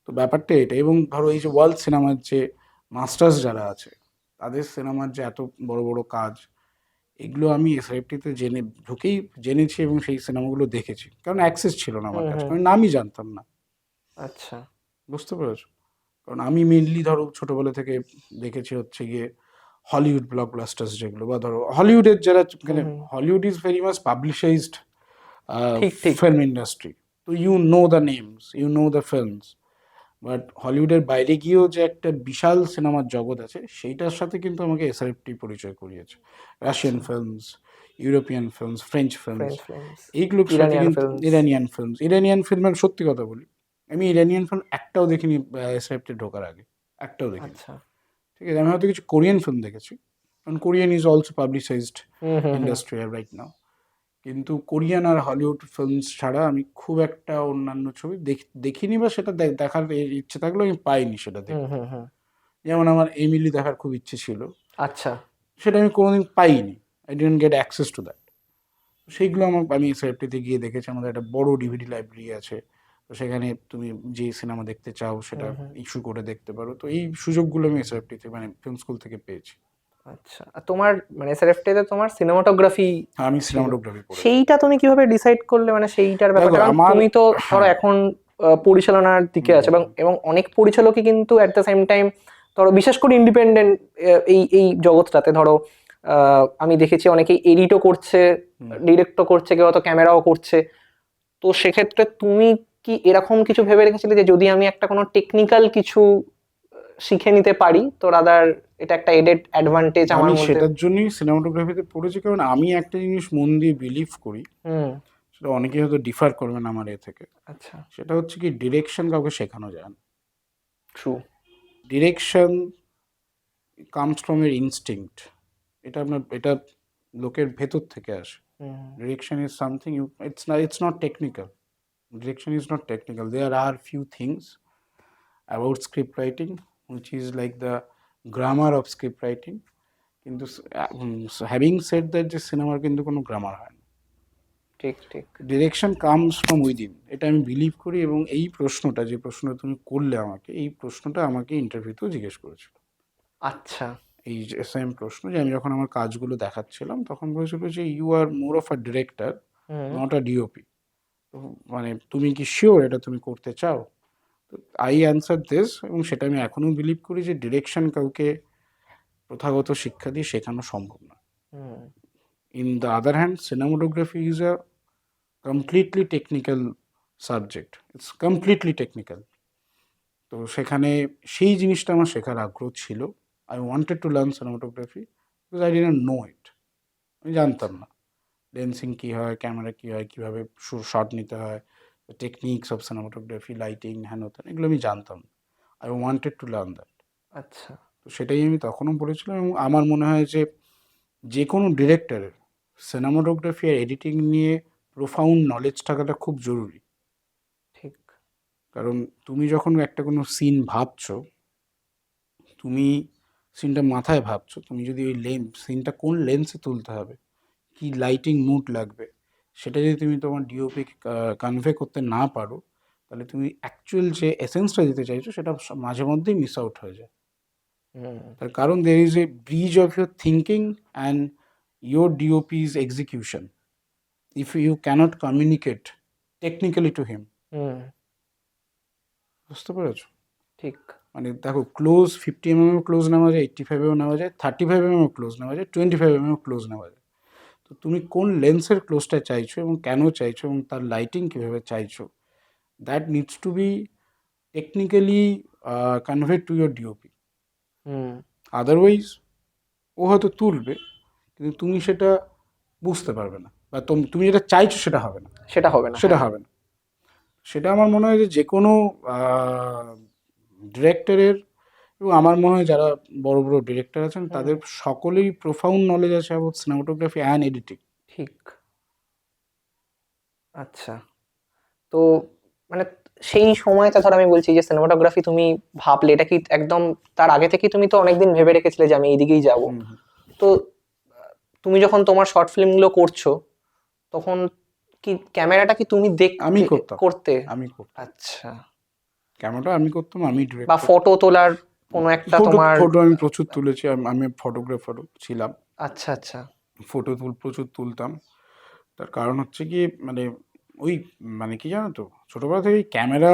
তো ব্যাপারটা এটা। এবং ধরো এই যে ওয়ার্ল্ড সিনেমার যে মাস্টার্স যারা আছে, তাদের সিনেমার যে এত বড় বড় কাজ, এগুলো আমি এসআইএফটিতে ঢুকেই জেনেছি এবং সেই সিনেমাগুলো দেখেছি, কারণ অ্যাক্সেস ছিল না আমার হুম কাছে, হুম, কারণ নামই জানতাম না। আচ্ছা। বুঝতে পেরেছো? কারণ আমি মেনলি ধরো ছোটবেলা থেকে দেখেছি হচ্ছে গিয়ে হলিউড ব্লকবাস্টার্স, যেগুলো বা ধরো হলিউডের যারা, হুম মানে হুম, Hollywood is very much publicised ঠিক ঠিক। Film industry. তো you know the names, you know the films, but হলিউডের বাইরে গিয়েও যে একটা বিশাল সিনেমার জগৎ আছে, সেইটার সাথে কিন্তু আমাকে এসআরএফটি পরিচয় করিয়েছে। আচ্ছা। Russian films, European films, French films, French films, এইগুলোর সাথে ইরানিয়ান কিন্তু ফিল্মস। ইরানিয়ান ফিল্মের সত্যি কথা বলি, আমি ইরানিয়ান ফিল্ম একটাও দেখিনি এসআরএফটি ঢোকার আগে, একটাও দেখিনি। আচ্ছা। ঠিক আছে, আমি হয়তো কিছু কোরিয়ান ফিল্ম দেখেছি, কারণ Korean is also পাবলিসাইজড hmm hmm hmm, industry right now. কিন্তু কোরিয়ান আর হলিউড ফিল্মস ছাড়া আমি খুব একটা অন্যান্য ছবি দেখিনি, বা সেটা দেখার ইচ্ছে থাকলেও আমি পাইনি সেটা হুম দেখতে। হুম হুম, যেমন আমার এমিলি দেখার খুব ইচ্ছে ছিল, আচ্ছা। সেটা আমি কোনোদিন পাইনি, I didn't gate access to that. সেইগুলো আমি সেফটিতে গিয়ে দেখেছি, আমাদের একটা বড় ডিভিডি লাইব্রেরি আছে, তো সেখানে তুমি যে সিনেমা দেখতে চাও সেটা হুম হুম, ইস্যু করে দেখতে পারো। তো এই সুযোগগুলো আমি সেফটিতে, মানে ফিল্ম স্কুল থেকে পেয়েছি। আচ্ছা। আর তোমার মানে এসআরএফটি তে তোমার সিনেমাটোগ্রাফি হ্যাঁ, আমি ছিল, সিনেমাটোগ্রাফি পড়েছি। সেইটা তুমি কিভাবে ডিসাইড করলে? মানে সেইটার দেখো ব্যাপারটা, কারণ আমার, তুমি তো ধরো হ্যাঁ, এখন পরিচালনার দিকে হুম, আছে, হুম, এবং হুম, এবং অনেক পরিচালকই কিন্তু অ্যাট দ্য সেম টাইম ধরো বিশেষ করে ইন্ডিপেন্ডেন্ট এই এই জগৎটাতে ধরো আমি দেখেছি অনেকেই এডিটও করছে, হুম। ডিরেক্টও করছে, কেউ হয়তো ক্যামেরাও করছে। তো সেক্ষেত্রে তুমি কি এরকম কিছু ভেবে রেখেছিলে যে যদি আমি একটা কোনো টেকনিক্যাল কিছু শিখে নিতে পারি, তো রাদার এটা একটা এডেড অ্যাডভান্টেজ আমার আমি মধ্যে? সেটার জন্যই সিনেমাটোগ্রাফিতে পড়েছি, কারণ আমি একটা জিনিস মন দিয়ে বিলিভ করি, হুম, সেটা অনেকেই হয়তো ডিফার করবেন আমার এ থেকে। আচ্ছা। সেটা হচ্ছে কি, ডিরেকশন কাউকে শেখানো যায় না। ট্রু। ডিরেকশন কামস ফ্রম এর ইনস্টিংক্ট, এটা লোকের ভেতর থেকে আসে। Hmm direction is something you, it's not technical. Direction is not technical, there are few things about script writing which is like the grammar of script writing. কিন্তু having said that, যে সিনেমার কিন্তু কোনো গ্রামার হয় না, ঠিক ঠিক। Direction comes from within, এটা আমি বিলিভ করি। এবং এই প্রশ্নটা, যে প্রশ্নটা তুমি করলে আমাকে, এই প্রশ্নটা আমাকে ইন্টারভিউতেও জিজ্ঞেস করেছিল, আচ্ছা। এই যে সেম প্রশ্ন, যে আমি যখন আমার কাজগুলো দেখাচ্ছিলাম তখন বলেছিল যে you are more of a director, hmm not a DOP. তো মানে তুমি কি শিওর এটা তুমি করতে চাও? তো আই অ্যান্সার দিস, এবং সেটা আমি এখনও বিলিভ করি যে ডিরেকশন কাউকে প্রথাগত শিক্ষা দিয়ে শেখানো সম্ভব না। Hmm in the other hand, cinematography is a completely technical subject, it's completely technical. তো সেখানে সেই জিনিসটা আমার শেখার আগ্রহ ছিল। I wanted to learn cinematography because I didn't know it. আমি জানতাম না লেন্সিং কী হয়, ক্যামেরা কী হয়, কীভাবে শট নিতে হয়, টেকনিক্স অফ সিনেমাটোগ্রাফি, লাইটিং, হ্যান হতেন, এগুলো আমি জানতাম না। I wanted to learn that. আচ্ছা। তো সেটাই আমি তখনও বলেছিলাম। এবং আমার মনে হয় যে যে কোনো ডিরেক্টরের সিনেমাটোগ্রাফি আর এডিটিং নিয়ে প্রোফাউন্ড নলেজ থাকাটা খুব জরুরি। ঠিক। কারণ তুমি যখন একটা কোনো সিন ভাবছো, তুমি সিনটা মাথায় ভাবছো, তুমি যদি ওই সিনটা কোন লেন্সে তুলতে হবে, কি লাইটিং মুড লাগবে, সেটা যদি তুমি তোমার ডিওপি কনভে করতে না পারো, তাহলে তুমি অ্যাকচুয়াল যে এসেন্সটা দিতে চাইছো সেটা মাঝে মধ্যেই মিস আউট হয়ে যায়। হুম তার কারণ there is a bridge of your thinking and your DOP's execution if you can't communicate technically to him. Hmm বুঝতে পেরেছো? ঠিক। মানে দেখো, ক্লোজ 50 mm ক্লোজ নেওয়া যায়, 85 নেওয়া যায়, 35 mm ক্লোজ নেওয়া যায়, 25 mm ক্লোজ নেওয়া যায়। তো তুমি কোন লেন্সের ক্লোজটা চাইছো এবং কেন চাইছো এবং তার লাইটিং কীভাবে চাইছো, that needs to be technically conveyed to your DOP. Hmm otherwise ও হয়তো তুলবে, কিন্তু তুমি সেটা বুঝতে পারবে না, বা তুমি যেটা চাইছো সেটা হবে না, সেটা হবে না, সেটা হ্যাঁ। হবে না। সেটা আমার মনে হয় যে কোনো ডিরেক্টরের, এবং আমার মনে হয় যারা বড় বড় ডিরেক্টর আছেন হুম, তাদের সকলেই প্রোফাউন্ড নলেজ আছে অ্যাবাউট সিনেমাটোগ্রাফি অ্যান্ড এডিটিং। ঠিক। আচ্ছা। তো মানে সেই সময়টা ধর আমি বলছি যে সিনেমাটোগ্রাফি তুমি ভাবলে, এটা কি একদম তার আগে থেকেই তুমি তো অনেকদিন ভেবে রেখেছিলে যে আমি এইদিকেই যাব? তো তুমি যখন তোমার শর্ট ফিল্মগুলো করছো, তখন কি ক্যামেরাটা কি তুমি আমি করতাম, করতে? আমি করতাম আচ্ছা। ক্যামেরাটা, আমি করতাম, আমি বা ডিরেক্ট ফটো তোলার কোনো একটা ফটো তোমার? ফটো আমি প্রচুর তুলেছি। আমি ফটোগ্রাফারও ছিলাম। আচ্ছা আচ্ছা। ফটো প্রচুর তুলতাম। তার কারণ হচ্ছে কি, মানে ওই, মানে কি জানো তো, ছোটবেলা থেকে ক্যামেরা,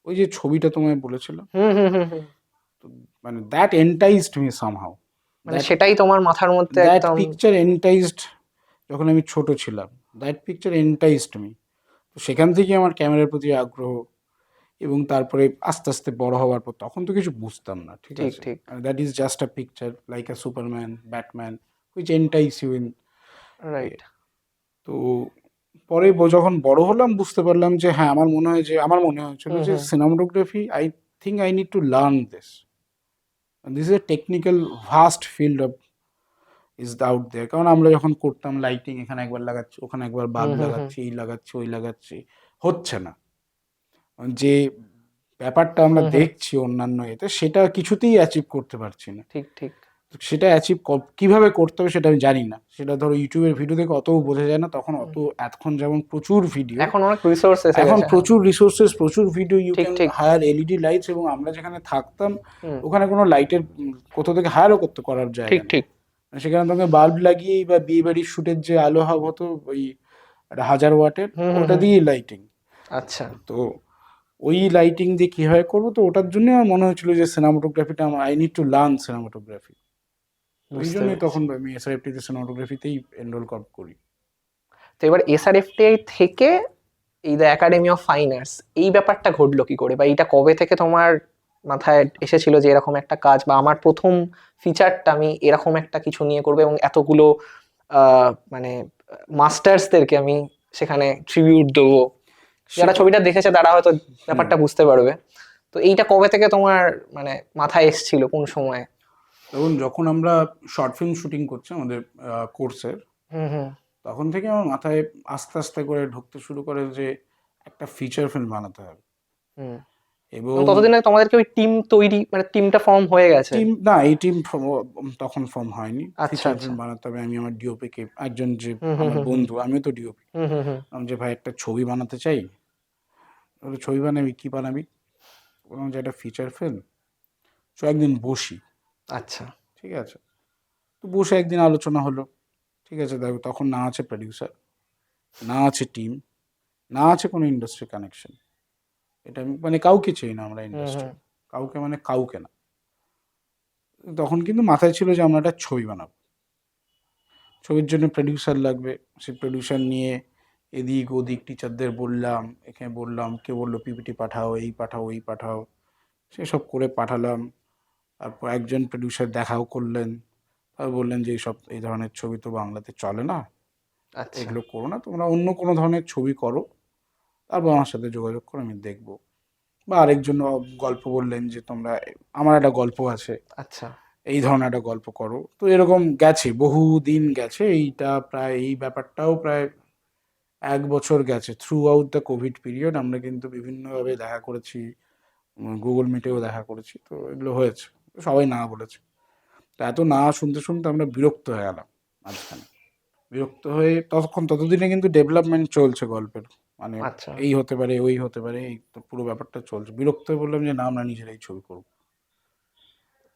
ওই যে ছবিটা তোমায় বলেছিলাম, হুম হুম হুম হুম। তো মানে দ্যাট এন্টাইজড মি সামহাউ। মানে সেটাই তোমার মাথার মধ্যে দ্যাট একদম? পিকচার এন্টাইজড, যখন আমি ছোট ছিলাম, দ্যাট পিকচার এন্টাইজড মি। তো সেখান থেকে আমার ক্যামেরার প্রতি আগ্রহ। এবং তারপরে আস্তে আস্তে বড় হওয়ার পর, তখন তো কিছু বুঝতাম না, ঠিক ঠিক আছে, ঠিক। That is just a picture like a Superman, Batman, which entices you in. Right. তো পরে যখন বড় হলাম বুঝতে পারলাম যে হ্যাঁ, আমার মনে হয়েছিল হুম যে হুম। Cinematography, I think I need to learn this, this is a technical vast field of is out there. কারণ আমরা যখন করতাম লাইটিং, এখানে একবার লাগাচ্ছি, ওখানে একবার বাল্ব হুম হুম হুম। লাগাচ্ছি, এই লাগাচ্ছি, ওই লাগাচ্ছি, হচ্ছে না। যে ব্যাপারটা আমরা হুম হুম। দেখছি অন্যান্য এতে, সেটা কিছুতেই অ্যাচিভ করতে পারছি না। ঠিক ঠিক। তো সেটা অ্যাচিভ কীভাবে করতে হবে সেটা আমি জানি না। সেটা ধরো ইউটিউবের ভিডিও দেখে অতও বোঝা যায় না, তখন অত, এখন যেমন প্রচুর ভিডিও, এখন অনেক রিসোর্স এসে এখন গেছে, হ্যাঁ। প্রচুর রিসোর্সেস, প্রচুর ভিডিও, ইউ ঠিক ক্যান ঠিক। Hire LED lights. এবং আমরা যেখানে থাকতাম হুম। ওখানে কোনো লাইটের কোথাও থেকে হায়ারও করার ঠিক জায়গা নেই। ঠিক। মানে সেখানে তোমাকে বাল্ব লাগিয়েই, বা বিয়ে বাড়ির শুটের যে আলো হাব হতো, ওই একটা 1000 ওয়াটের, হুম হুম ওটা হুম। দিয়েই লাইটিং। আচ্ছা। তো ওই লাইটিং দিয়ে কীভাবে করবো, তো ওটার জন্য আমার মনে হয়েছিল যে সিনেমাটোগ্রাফিটা আমার, I need to learn cinematography. তো এই বুঝতে জন্যই পেরেছি। তখন আমি এসআরএফটিতে সিনেমাটোগ্রাফিতেই এনরোল করি। তো এবার এসআরএফটিআই থেকে এই the academy of fine arts, এই ব্যাপারটা ঘটলো কি করে, বা এইটা কবে থেকে তোমার মাথায় এসেছিল যে এরকম একটা কাজ, বা আমার প্রথম ফিচারটা আমি এরকম একটা কিছু নিয়ে করবো এবং এতগুলো মানে মাস্টার্সদেরকে আমি সেখানে ট্রিবিউট দেবো? যারা ছবিটা দেখেছে তারা হয়তো ব্যাপারটা বুঝতে পারবে। তো এইটা কবে থেকে তোমার মানে মাথায় এসেছিল, কোন সময়? তখন যখন আমরা শর্ট ফিল্ম শুটিং করছি আমাদের কোর্সের, হুম হুম তখন থেকে আমার মাথায় আস্তে আস্তে করে ঢুকতে শুরু করে যে একটা ফিচার ফিল্ম বানাতে হবে। হুম। এবং ততদিনে তোমাদেরকে ওই টিম তৈরি, মানে টিমটা ফর্ম হয়ে গেছে? টিম না, এই টিম তখন ফর্ম হয়নি। আচ্ছা, ফিচার আচ্ছা। ফিল্ম বানাতে হবে, আমি আমার ডিওপি কে, একজন যে হুম, হুম, আমার হুম, হুম। বন্ধু, আমিও তো ডিওপি, হুম, হুম, হুম। আমি যে ভাই একটা ছবি বানাতে চাই। বলে ছবি বানাবি, কি বানাবি? বললাম যে একটা ফিচার ফিল্ম। তো একদিন বসি, আচ্ছা। ঠিক আছে? তো বসে একদিন আলোচনা হলো, ঠিক আছে? দেখো তখন না আছে প্রডিউসার, না আছে টিম, না আছে কোনো ইন্ডাস্ট্রি কানেকশন। এটা আমি মানে কাউকে চাই না আমরা হুম, হুম। ইন্ডাস্ট্রি, কাউকে মানে কাউকে না। তখন কিন্তু মাথায় ছিল যে আমরা একটা ছবি বানাবো, ছবির জন্য প্রডিউসার লাগবে। সেই প্রডিউসার নিয়ে এদিক ওদিক টিচারদের বললাম, এখানে বললাম, কেউ বললো পিপিটি পাঠাও, এই পাঠাও, ওই পাঠাও, সেসব করে পাঠালাম। তারপর একজন প্রডিউসার দেখাও করলেন, তারপর বললেন যে এইসব এই ধরনের ছবি তো বাংলাতে চলে না, আচ্ছা। এগুলো করো না, তোমরা অন্য কোনো ধরনের ছবি করো, তারপর আমার সাথে যোগাযোগ করে আমি দেখবো। বা আরেকজন গল্প বললেন যে তোমরা, আমার একটা গল্প আছে, আচ্ছা। এই ধরনের একটা গল্প করো। তো এরকম গেছে, বহু দিন গেছে, এইটা প্রায়, এই ব্যাপারটাও প্রায় 1 বছর গেছে। Through out the Covid period আমরা কিন্তু বিভিন্নভাবে দেখা করেছি, গুগল মিটেও দেখা করেছি, তো এগুলো হয়েছে। সবাই না বলেছে। তো এত না শুনতে শুনতে আমরা বিরক্ত হয়ে গেলাম মাঝখানে। বিরক্ত হয়ে ততদিনে কিন্তু ডেভেলপমেন্ট চলছে গল্পের, মানে আচ্ছা। এই হতে পারে, ওই হতে পারে, এই তো পুরো ব্যাপারটা চলছে। বিরক্ত হয়ে বললাম যে না, আমরা নিজেরাই ছবি করবো।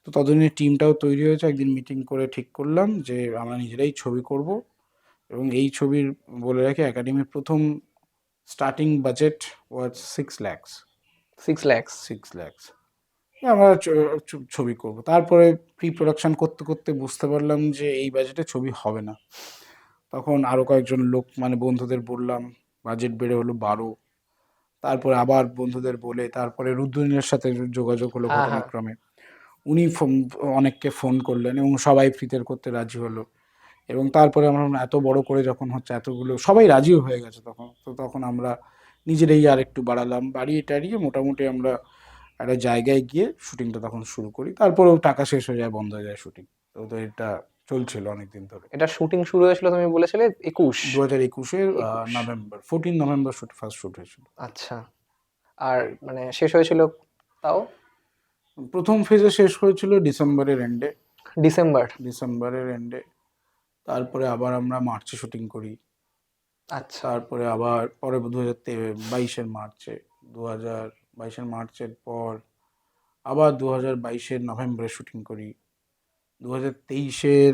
তো ততদিনে টিমটাও তৈরি হয়েছে। একদিন মিটিং করে ঠিক করলাম যে আমরা নিজেরাই ছবি করব। এবং এই ছবির, বলে রাখি, একাডেমির প্রথম স্টার্টিং বাজেট ওয়াজ 6 lakhs। 6 lakhs? 6 lakhs আমরা ছবি করব। তারপরে প্রি প্রোডাকশন করতে করতে বুঝতে পারলাম যে এই বাজেটে ছবি হবে না। তখন আরও কয়েকজন লোক, মানে বন্ধুদের বললাম, বাজেট বেড়ে হলো 12। তারপরে আবার বন্ধুদের বলে, তারপরে রুদ্রনীলের সাথে যোগাযোগ হলো হ্যাঁ, হ্যাঁ। ঘটনাক্রমে। উনি অনেককে ফোন করলেন এবং সবাই ফ্রিতে করতে রাজি হলো। এবং তারপরে আমরা ভাবলাম, এত বড় করে যখন হচ্ছে, এতগুলো সবাই রাজিও হয়ে গেছে তখন, তো তখন আমরা নিজেরাই আর একটু বাড়ালাম, বাড়িয়ে টাড়িয়ে মোটামুটি আমরা একটা জায়গায় গিয়ে শুটিংটা তখন শুরু করি। তারপরেও টাকা শেষ হয়ে যায়, বন্ধ হয়ে যায় শুটিং। তো তো এটা চলছিল অনেকদিন ধরে। এটা শুটিং শুরু হয়েছিল তুমি বলেছিলে 21? 2021-এর 21। নভেম্বর, 14 নভেম্বর ফার্স্ট শুট হয়েছিল। আচ্ছা। আর মানে শেষ হয়েছিল তাও প্রথম ফেজে শেষ হয়েছিল ডিসেম্বরের এন্ডে। ডিসেম্বর? ডিসেম্বরের এন্ডে। তারপরে আবার আমরা মার্চে শুটিং করি। আচ্ছা। তারপরে আবার পরে 2022-এর মার্চে, 2022-এর মার্চের পর আবার 2022-এর নভেম্বরে শুটিং করি। 2023-এর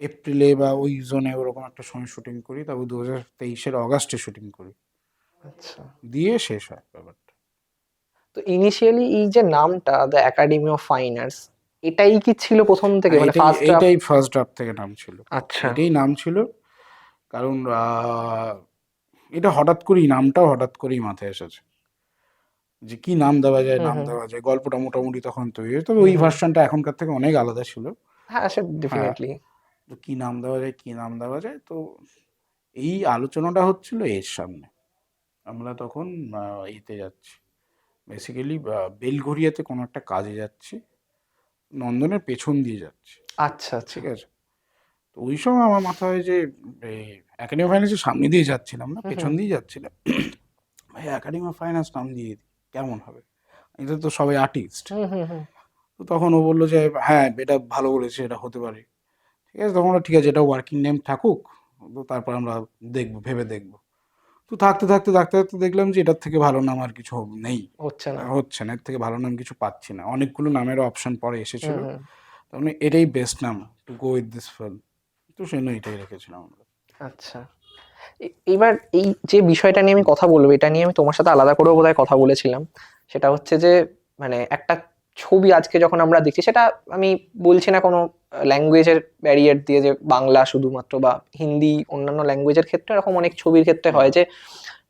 এপ্রিলে বা ওই জোনে ওরকম একটা সময় শুটিং করি। তারপর 2023-এর অগাস্টে শুটিং করি, আচ্ছা। দিয়ে শেষ হয় ব্যাপারটা। তো ইনিশিয়ালি এই যে নামটা the academy of fine arts, এটাই কি ছিল প্রথম থেকে, মানে এটাই ফার্স্ট ড্রাফট? এইটাই ফার্স্ট ড্রাফট থেকে নাম ছিল। আচ্ছা। এটাই নাম ছিল। কারণ এটা হঠাৎ করেই, নামটাও হঠাৎ করেই মাথায় এসেছে যে কি নাম দেওয়া যায়, হুম, নাম হুম, দেওয়া যায়। গল্পটা মোটামুটি তখন তৈরি হয়েছে, তবে হুম, ওই হুম। ভার্সনটা এখনকার থেকে অনেক আলাদা ছিল। হ্যাঁ, সে হ্যাঁ, ডেফিনেটলি। তো কি নাম দেওয়া যায়, কি নাম দেওয়া যায়, তো এই আলোচনাটা হচ্ছিল এর সামনে। আমরা তখন ইতে যাচ্ছি, বেসিক্যালি বেলঘরিয়াতে কোনো একটা কাজে যাচ্ছি, নন্দনের পেছন দিয়ে যাচ্ছি, আচ্ছা, আচ্ছা। ঠিক আছে? তো ওই সময় আমার মাথায় যে একাডেমি অফ ফাইন্যান্সের সামনে দিয়ে যাচ্ছিলাম না, হুম, পেছন হুম, দিয়ে যাচ্ছিলাম। ভাই একাডেমি অফ ফাইন্যান্স নাম দিয়ে দিই, কেমন হবে? এটা তো সবাই আর্টিস্ট। হুম, হুম, হুম। তো তখন ও বললো যে হ্যাঁ, এটা ভালো বলেছে, এটা হতে পারে। ঠিক আছে, তখন ঠিক আছে, এটা ওয়ার্কিং নেম থাকুক, তো তারপর আমরা দেখবো, ভেবে দেখবো। তো থাকতে থাকতে থাকতে থাকতে দেখলাম যে এটার থেকে ভালো নাম আর কিছু নেই, হচ্ছে না। হচ্ছে না, এর থেকে ভালো নাম কিছু পাচ্ছি না। অনেকগুলো নামের অপশন পরে হুম, এসেছিল, হুম। তার মানে এটাই বেস্ট নাম to go with this film. তো সেই জন্য এটাই রেখেছিলাম আমরা। আচ্ছা। এইবার এই যে বিষয়টা নিয়ে আমি কথা বলবো, এটা নিয়ে আমি তোমার সাথে আলাদা করেও বোধহয় কথা বলেছিলাম। সেটা হচ্ছে যে মানে একটা ছবি আজকে যখন আমরা দেখছি, সেটা আমি বলছি না কোনো ল্যাঙ্গুয়েজের ব্যারিয়ার দিয়ে, যে বাংলা শুধুমাত্র বা হিন্দি, অন্যান্য ল্যাঙ্গুয়েজের ক্ষেত্রে এরকম অনেক ছবির ক্ষেত্রে হয় যে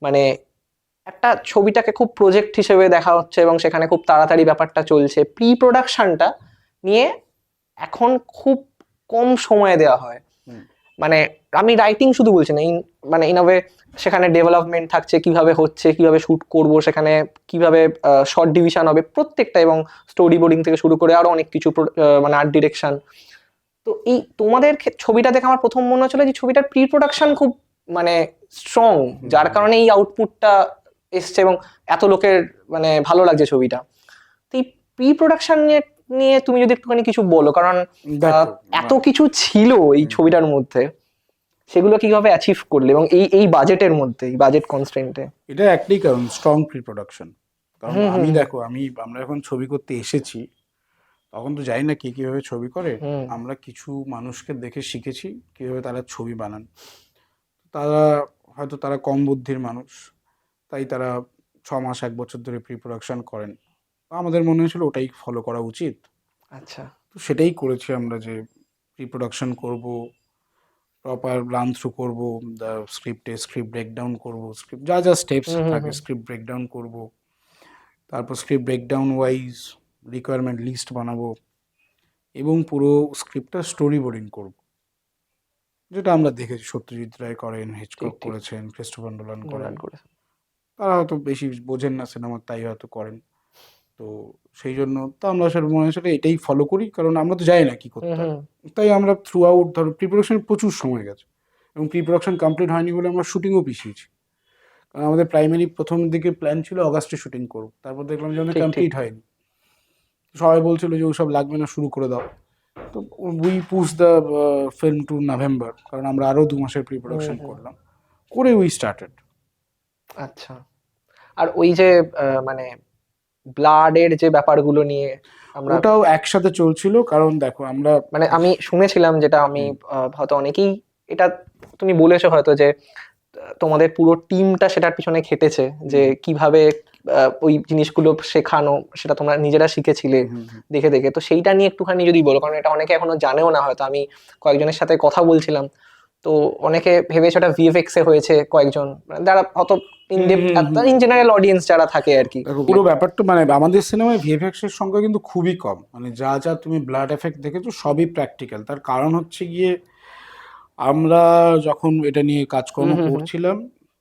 মানে একটা ছবিটাকে খুব প্রজেক্ট হিসেবে দেখা হচ্ছে এবং সেখানে খুব তাড়াতাড়ি ব্যাপারটা চলছে। প্রি প্রোডাকশনটা নিয়ে এখন খুব কম সময় দেওয়া হয়। হুম। মানে আমি রাইটিং শুধু বলছি না, মানে ইন আ ওয়ে সেখানে ডেভেলপমেন্ট থাকছে, কিভাবে হচ্ছে, কিভাবে শুট করব, সেখানে কিভাবে শর্ট ডিভিশন হবে প্রত্যেকটা, এবং স্টোরি বোর্ডিং থেকে শুরু করে আরো অনেক কিছু, মানে আর্ট ডিরেকশন। তো এই তোমাদের ছবিটা দেখে আমার প্রথম মনে হচ্ছিল যে ছবিটার প্রি প্রোডাকশন খুব মানে স্ট্রং, যার কারণে এই আউটপুটটা এসছে এবং এত লোকের মানে ভালো লাগছে ছবিটা। তো এই প্রি প্রোডাকশন নিয়ে নিয়ে তুমি যদি একটুখানি কিছু বলো, কারণ দেখো, এত কিছু ছিল এই ছবিটার মধ্যে, সেগুলো কিভাবে অ্যাচিভ করলে এবং এই এই বাজেটের মধ্যে, এই বাজেট কনস্ট্রেন্টে? এটা একটাই কারণ, স্ট্রং প্রি প্রোডাকশন। কারণ আমি দেখো, আমরা যখন ছবি করতে এসেছি তখন তো জানি না কে কিভাবে ছবি করে। আমরা কিছু মানুষকে দেখে শিখেছি কিভাবে তারা ছবি বানান। তারা হয়তো তারা কম বুদ্ধির মানুষ, তাই তারা 6 মাস 1 বছর ধরে প্রি প্রোডাকশন করেন। আমাদের মনে হয়েছিল ওটাই ফলো করা উচিত, আচ্ছা। তো সেটাই করেছি আমরা, যে প্রি প্রোডাকশন করবো, প্রপার রান থ্রু করবো, স্ক্রিপ্ট ব্রেকডাউন করবো, স্ক্রিপ্ট যা যা স্টেপস থাকে স্ক্রিপ্ট ব্রেকডাউন করবো, তারপর script breakdown wise requirement list বানাবো এবং পুরো স্ক্রিপ্টটা স্টোরি বোর্ডিং করবো, যেটা আমরা দেখেছি সত্যজিৎ রায় করেন, হিচকক করেছেন, ক্রিস্টোফার নোলান করেন। তারা হয়তো বেশি বোঝেন না সিনেমা, তাই হয়তো করেন। তো সেই জন্য তো আমরা সেটা মনে হয়েছিল এটাই ফলো করি, কারণ আমরা তো জানি না কি করতে হবে। তাই আমরা থ্রু আউট, ধরো প্রি প্রোডাকশনে প্রচুর সময় গেছে এবং প্রি প্রোডাকশন কমপ্লিট হয়নি বলে আমরা শুটিংও পিছিয়েছি। কারণ আমাদের প্রাইমারি প্রথম দিকে প্ল্যান ছিল অগাস্টে শুটিং করবো, তারপর দেখলাম যে আমাদের কমপ্লিট হয়নি। সবাই বলছিল যে ওসব লাগবে না, শুরু করে দাও। তো we push the film to November, কারণ আমরা আরও 2 মাসের প্রি প্রোডাকশন করলাম, করে উই স্টার্টেড। আচ্ছা। আর ওই যে মানে ব্লাডের যে ব্যাপারগুলো নিয়ে আমরা, ওটাও একসাথে চলছিল। কারণ দেখো, আমরা মানে আমি শুনেছিলাম, যেটা আমি হয়তো অনেকেই এটা তুমি বলেছো হয়তো, যে তোমাদের পুরো টিমটা সেটার পিছনে খেটেছে, যে কিভাবে ওই জিনিসগুলো শেখানো, সেটা তোমরা নিজেরা শিখেছিলে দেখে দেখে। তো সেইটা নিয়ে একটুখানি যদি বলো, কারণ এটা অনেকে এখনো জানেও না হয়তো। আমি কয়েকজনের সাথে কথা বলছিলাম, তো অনেকে ভেবেছে ওটা ভিএফএক্স এ হয়েছে, কয়েকজন মানে যারা অত ইন জেনারেল অডিয়েন্স যারা থাকে আর কি। দেখো, পুরো ব্যাপারটা মানে আমাদের সিনেমায় ভিএফএক্স এর সংখ্যা কিন্তু খুবই কম। মানে যা যা তুমি ব্লাড এফেক্ট দেখেছো সবই প্র্যাকটিক্যাল। তার কারণ হচ্ছে গিয়ে, আমরা যখন এটা নিয়ে কাজকর্ম করছিলাম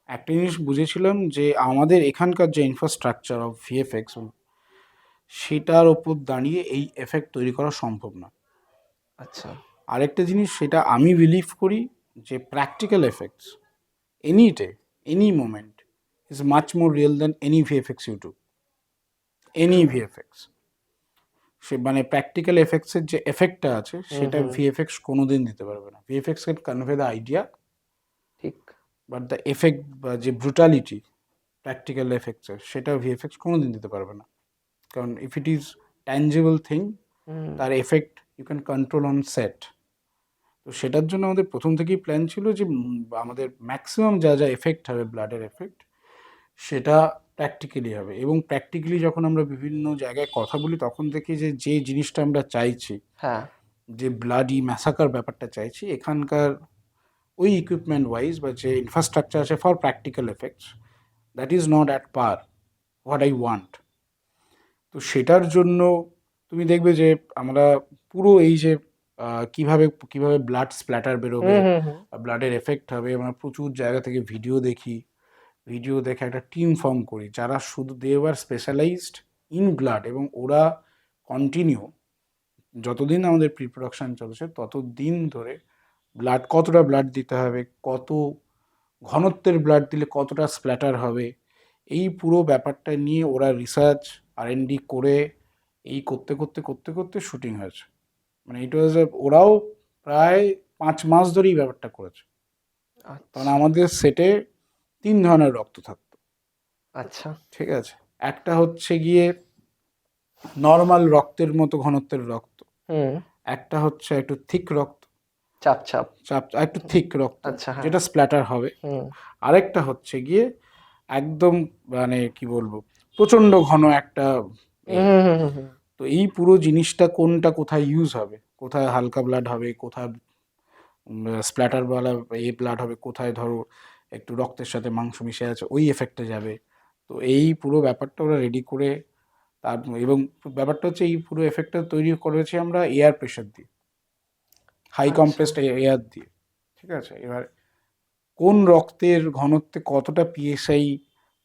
একটা জিনিস বুঝেছিলাম, যে আমাদের এখানকার যে ইনফ্রাস্ট্রাকচার অফ ভিএফএক্স, সেটার ওপর দাঁড়িয়ে এই এফেক্ট তৈরি করা সম্ভব না। আচ্ছা। আরেকটা জিনিস, সেটা আমি বিলিভ করি, যে practical effects any day, any moment is much more real than any VFX YouTube, any VFX. সে মানে প্র্যাকটিক্যাল এফেক্টসের যে এফেক্টটা আছে সেটা ভিএফএক্স কোনোদিন দিতে পারবে না। VFX can convey the idea, ঠিক, বাট দ্য এফেক্ট বা যে ব্রুটালিটি প্র্যাকটিক্যাল এফেক্টসের, সেটা ভিএফএক্স কোনোদিন দিতে পারবে না। কারণ if it is tangible thing, তার effect you can control on set. তো সেটার জন্য আমাদের প্রথম থেকেই প্ল্যান ছিল যে আমাদের ম্যাক্সিমাম যা যা এফেক্ট হবে, ব্লাডের এফেক্ট, সেটা প্র্যাকটিক্যালি হবে। এবং প্র্যাকটিক্যালি যখন আমরা বিভিন্ন জায়গায় কথা বলি, তখন দেখি যে যে জিনিসটা আমরা চাইছি, হ্যাঁ, যে ব্লাডি ম্যাসাকার ব্যাপারটা চাইছি, এখানকার ওই ইকুইপমেন্ট ওয়াইজ বা যে ইনফ্রাস্ট্রাকচার আছে for practical effects, that is not at per what I want. তো সেটার জন্য তুমি দেখবে যে আমরা পুরো এই যে কিভাবে কিভাবে ব্লাড স্প্ল্যাটার বেরোবে, ব্লাডের এফেক্ট হবে, আমরা প্রচুর জায়গা থেকে ভিডিও দেখি, ভিডিও দেখে একটা টিম ফর্ম করি যারা শুধু দে আর স্পেশালাইজড ইন ব্লাড, এবং ওরা কন্টিনিউ যতদিন আমাদের প্রি প্রোডাকশন চলছে ততদিন ধরে ব্লাড, কতটা ব্লাড দিতে হবে, কত ঘনত্বের ব্লাড দিলে কতটা স্প্ল্যাটার হবে, এই পুরো ব্যাপারটা নিয়ে ওরা রিসার্চ R&D করে এই করতে করতে করতে করতে শুটিং হয়েছে। মানে ইট ওয়াজ, ওরাও প্রায় 5 মাস ধরেই ব্যাপারটা করেছে। কারণ আমাদের সেটে 3 ধরনের রক্ত থাকতো। আচ্ছা, ঠিক আছে, একটা হচ্ছে গিয়ে নর্মাল রক্তের মতো ঘনত্বের রক্ত, একটা হচ্ছে একটু থিক রক্ত, চাপ চাপ চাপ একটু থিক রক্ত, আচ্ছা, হ্যাঁ। যেটা স্প্ল্যাটার হবে। আরেকটা হচ্ছে গিয়ে একদম মানে কি বলবো, প্রচন্ড ঘন একটা এ। তো এই পুরো জিনিসটা কোনটা কোথায় ইউজ হবে, কোথায় হালকা ব্লাড হবে, কোথায় স্প্ল্যাটার ওয়ালা ব্লাড হবে, কোথায় ধরো একটু রক্তের সাথে মাংস মিশে আছে ওই এফেক্টে যাবে। তো এই পুরো ব্যাপারটা ওরা রেডি করে তার, এবং ব্যাপারটা হচ্ছে এই পুরো এফেক্টটা তৈরি করেছি আমরা এয়ার প্রেশার দিয়ে, হাই কম্প্রেসড এয়ার দিয়ে। ঠিক আছে, এবার কোন রক্তের ঘনত্বে কতটা পিএসআই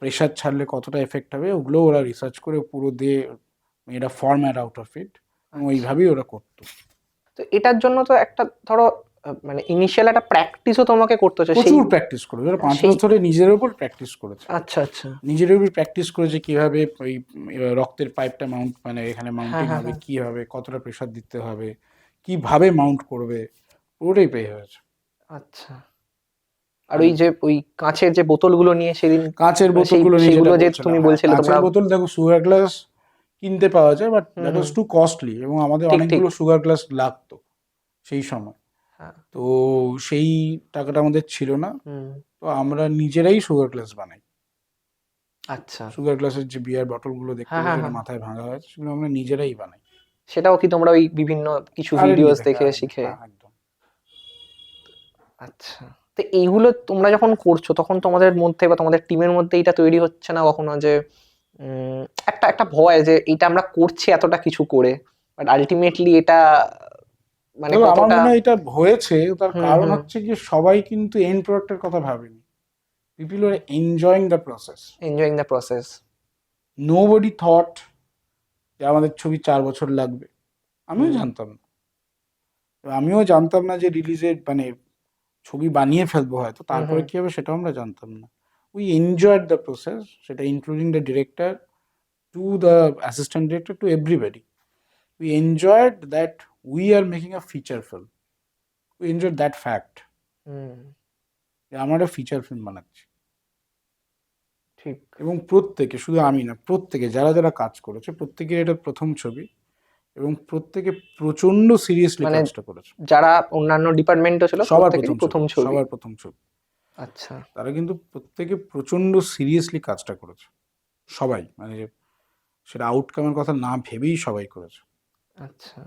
প্রেশার ছাড়লে কতটা এফেক্ট হবে, ওগুলো ওরা রিসার্চ করে পুরো দিয়ে এটা ফর্ম্যাট আউট অফ ইট, এবং ওইভাবেই ওরা করতো। তো এটার জন্য তো একটা ধরো মানে ইনিশিয়াল একটা প্র্যাকটিসও তোমাকে করতে হচ্ছে সেই। প্রচুর প্র্যাকটিস করেছে, ওরা 5 মাস সেই- ধরে নিজের উপর প্র্যাকটিস করেছে, আচ্ছা আচ্ছা। নিজের উপর প্র্যাকটিস করেছে কিভাবে ওই রক্তের পাইপটা মাউন্ট, মানে এখানে মাউন্টিং হ্যাঁ হবে, হ্যাঁ। কি হবে, কতটা প্রেশার দিতে হবে, কিভাবে মাউন্ট করবে, পুরোটাই পেয়ে হয়েছে। আচ্ছা। আর ওই যে ওই কাঁচের যে বোতলগুলো নিয়ে সেদিন, কাঁচের মানে সেই বোতলগুলো নিয়ে সেগুলো যেটা যে বলছিলাম, তুমি হ্যাঁ, বলছিলে তোমরা। কাঁচের বোতল দেখো, সুগার গ্লাস কিনতে পাওয়া যায়, but hmm that was hmm. Two costly, এবং আমাদের ঠিক ঠিক। অনেকগুলো সুগার গ্লাস লাগতো সেই সময়। হ্যাঁ। তো সেই টাকাটা আমাদের ছিল না, হুম। তো আমরা নিজেরাই সুগার গ্লাস বানাই। আচ্ছা। সুগার গ্লাসের যে বিয়ার বটলগুলো দেখতে হ্যাঁ হ্যাঁ পাচ্ছ, যেটা হ্যাঁ। মাথায় ভাঙা হয়েছে, সেগুলো আমরা নিজেরাই বানাই। সেটাও কি তোমরা ওই বিভিন্ন কিছু আর.এন.ডি ভিডিওস থেকে, দেখে আর.এন.ডি, শিখে? হ্যাঁ একদম। আচ্ছা। তো এইগুলো তোমরা যখন করছো তখন তোমাদের মধ্যে বা তোমাদের টিমের মধ্যে এটা তৈরি হচ্ছে না কখনো যে উম, একটা একটা ভয় যে এটা আমরা করছি এতটা কিছু করে, বাট আলটিমেটলি এটা মানে দেখো আমার কতটা। মনে হয় এটা হয়েছে, তার হুম কারণ হুম। হচ্ছে যে সবাই কিন্তু এন্ড প্রোডাক্টের কথা ভাবেনি। People are enjoying the process. Enjoying the process. Nobody thought যে আমাদের ছবি 4 বছর লাগবে। আমিও হুম জানতাম না, আমিও জানতাম না যে রিলিজের মানে ছবি বানিয়ে ফেলবো হয়তো, হুম তারপরে হুম। কি হবে সেটাও আমরা জানতাম না। উই এনজয়েড দ্য প্রসেস, সেটা including the director to the assistant director to everybody. We enjoyed that we are making a feature film. We enjoyed that fact hmm. যে আমরা একটা ফিচার ফিল্ম বানাচ্ছি। ঠিক। এবং প্রত্যেকে, শুধু আমি না, প্রত্যেকে যারা যারা কাজ করেছে, প্রত্যেকের এটা প্রথম ছবি, এবং প্রত্যেকে প্রচন্ড সিরিয়াসলি মানে কাজটা করেছে। যারা অন্যান্য ডিপার্টমেন্টও ছিল সবার প্রত্যেকেরই প্রথম ছবি, প্রথম ছবি। সবার প্রথম ছবি। আচ্ছা। তারা কিন্তু প্রত্যেকে প্রচন্ড সিরিয়াসলি কাজটা করেছে, সবাই, মানে সেটা আউটকামের কথা না ভেবেই সবাই করেছে। আচ্ছা।